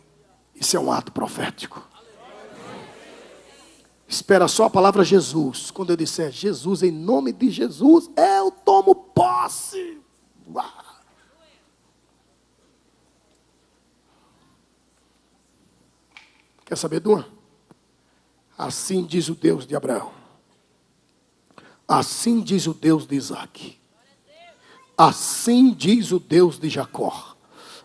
Isso é um ato profético. Espera só a palavra Jesus. Quando eu disser Jesus, em nome de Jesus, eu tomo posse. Uau. Quer saber de uma? Assim diz o Deus de Abraão. Assim diz o Deus de Isaac. Assim diz o Deus de Jacó.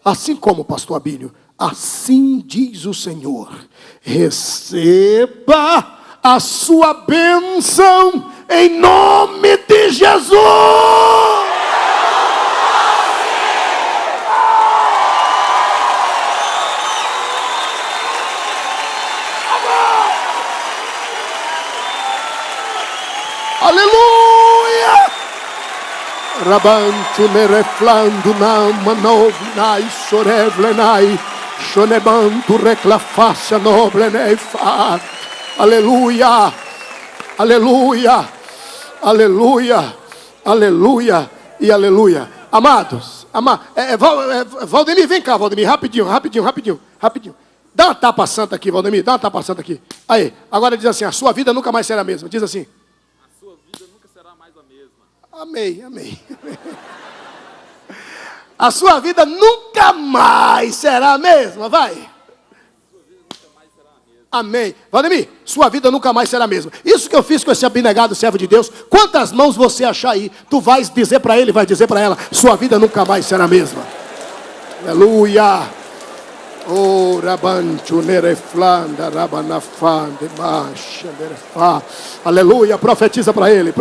Assim como, pastor Abílio, assim diz o Senhor. Receba a sua bênção em nome de Jesus. Aleluia! Rabantu nereflando na manovnai sorevlenai shonebantu reclafacia noblenei fa. Aleluia! Aleluia! Aleluia! Aleluia! E aleluia! Amados, Valdemir, vem cá, Valdemir, rapidinho. Dá uma tapa santa aqui, Valdemir, dá uma tapa santa aqui. Aí, agora diz assim, a sua vida nunca mais será a mesma. Diz assim. A sua vida nunca será mais a mesma. Amém. A sua vida nunca mais será a mesma, vai. Amém. Valdemir, sua vida nunca mais será a mesma. Isso que eu fiz com esse abnegado servo de Deus, quantas mãos você achar aí, tu vais dizer para ele, vai dizer para ela, sua vida nunca mais será a mesma. Aleluia. Oh, rabancho nereflanda rabanafande marcha nerefa. Aleluia, profetiza para ele.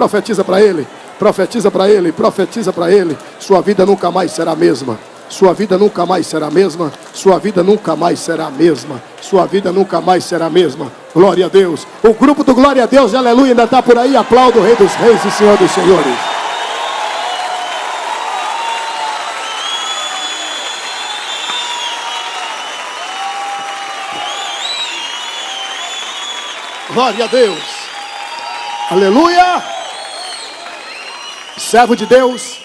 Sua vida nunca mais será a mesma. Sua vida nunca mais será a mesma. Sua vida nunca mais será a mesma. Sua vida nunca mais será a mesma. Glória a Deus. O grupo do Glória a Deus, aleluia, ainda está por aí. Aplauda o Rei dos Reis e Senhor dos Senhores. Glória a Deus. Aleluia. Servo de Deus,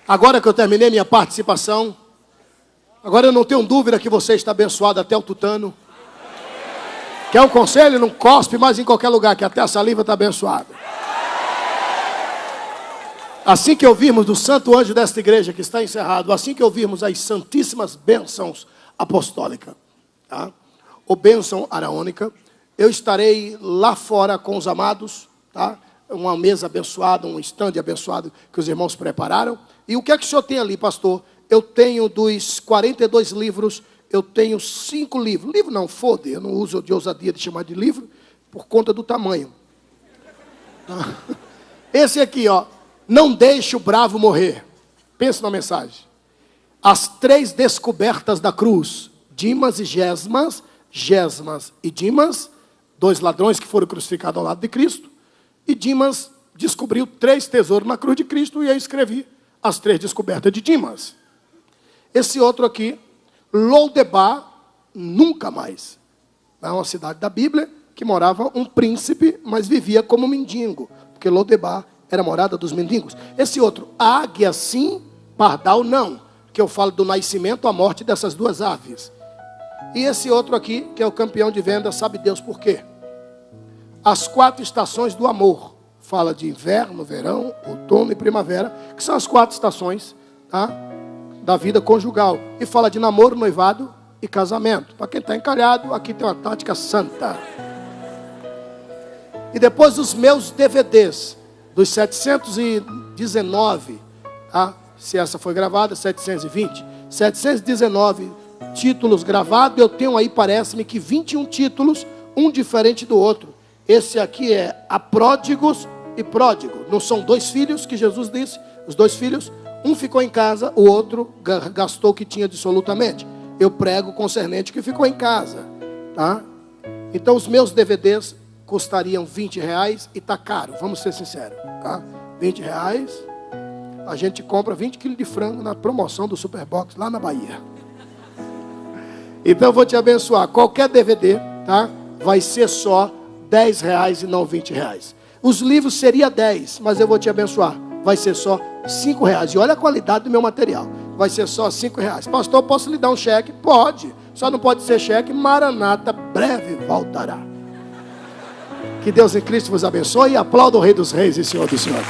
agora que eu terminei minha participação, agora eu não tenho dúvida que você está abençoado até o tutano. Quer um conselho? Não cospe mais em qualquer lugar, que até a saliva está abençoada. Assim que ouvirmos do santo anjo desta igreja que está encerrado, assim que ouvirmos as santíssimas bênçãos apostólicas, tá? Ou bênção araônica, eu estarei lá fora com os amados, tá? Uma mesa abençoada, um stand abençoado que os irmãos prepararam. E o que é que o senhor tem ali, pastor? Eu tenho dos 42 livros, eu tenho 5 livros. Livro não, foda, eu não uso de ousadia de chamar de livro, por conta do tamanho. Esse aqui, ó, não deixe o bravo morrer. Pensa na mensagem. As 3 descobertas da cruz, Dimas e Gesmas, Gesmas e Dimas, 2 ladrões que foram crucificados ao lado de Cristo. E Dimas descobriu 3 tesouros na cruz de Cristo e eu escrevi as 3 descobertas de Dimas. Esse outro aqui, Lodebar, nunca mais. É uma cidade da Bíblia que morava um príncipe, mas vivia como mendigo, porque Lodebar era a morada dos mendigos. Esse outro, águia sim, pardal não, que eu falo do nascimento, a morte dessas 2 aves. E esse outro aqui, que é o campeão de venda, sabe Deus por quê? As 4 estações do amor. Fala de inverno, verão, outono e primavera, que são as 4 estações, tá, da vida conjugal. E fala de namoro, noivado e casamento. Para quem está encalhado, aqui tem uma tática santa. E depois os meus DVDs, dos 719, tá? Se essa foi gravada, 720. 719 títulos gravados, eu tenho aí, parece-me que 21 títulos, um diferente do outro. Esse aqui é a pródigos e pródigo. Não são 2 filhos que Jesus disse? Os 2 filhos, um ficou em casa, o outro gastou o que tinha dissolutamente. Eu prego concernente que ficou em casa, tá? Então os meus DVDs custariam R$20 e tá caro, vamos ser sinceros, tá? R$20, a gente compra 20 quilos de frango na promoção do Superbox lá na Bahia. Então eu vou te abençoar. Qualquer DVD, tá? Vai ser só R$10 e não R$20. Os livros seria 10, mas eu vou te abençoar. Vai ser só R$5. E olha a qualidade do meu material. Vai ser só R$5. Pastor, posso lhe dar um cheque? Pode. Só não pode ser cheque. Maranata, breve voltará. Que Deus em Cristo vos abençoe e aplauda o Rei dos Reis e Senhor dos Senhores.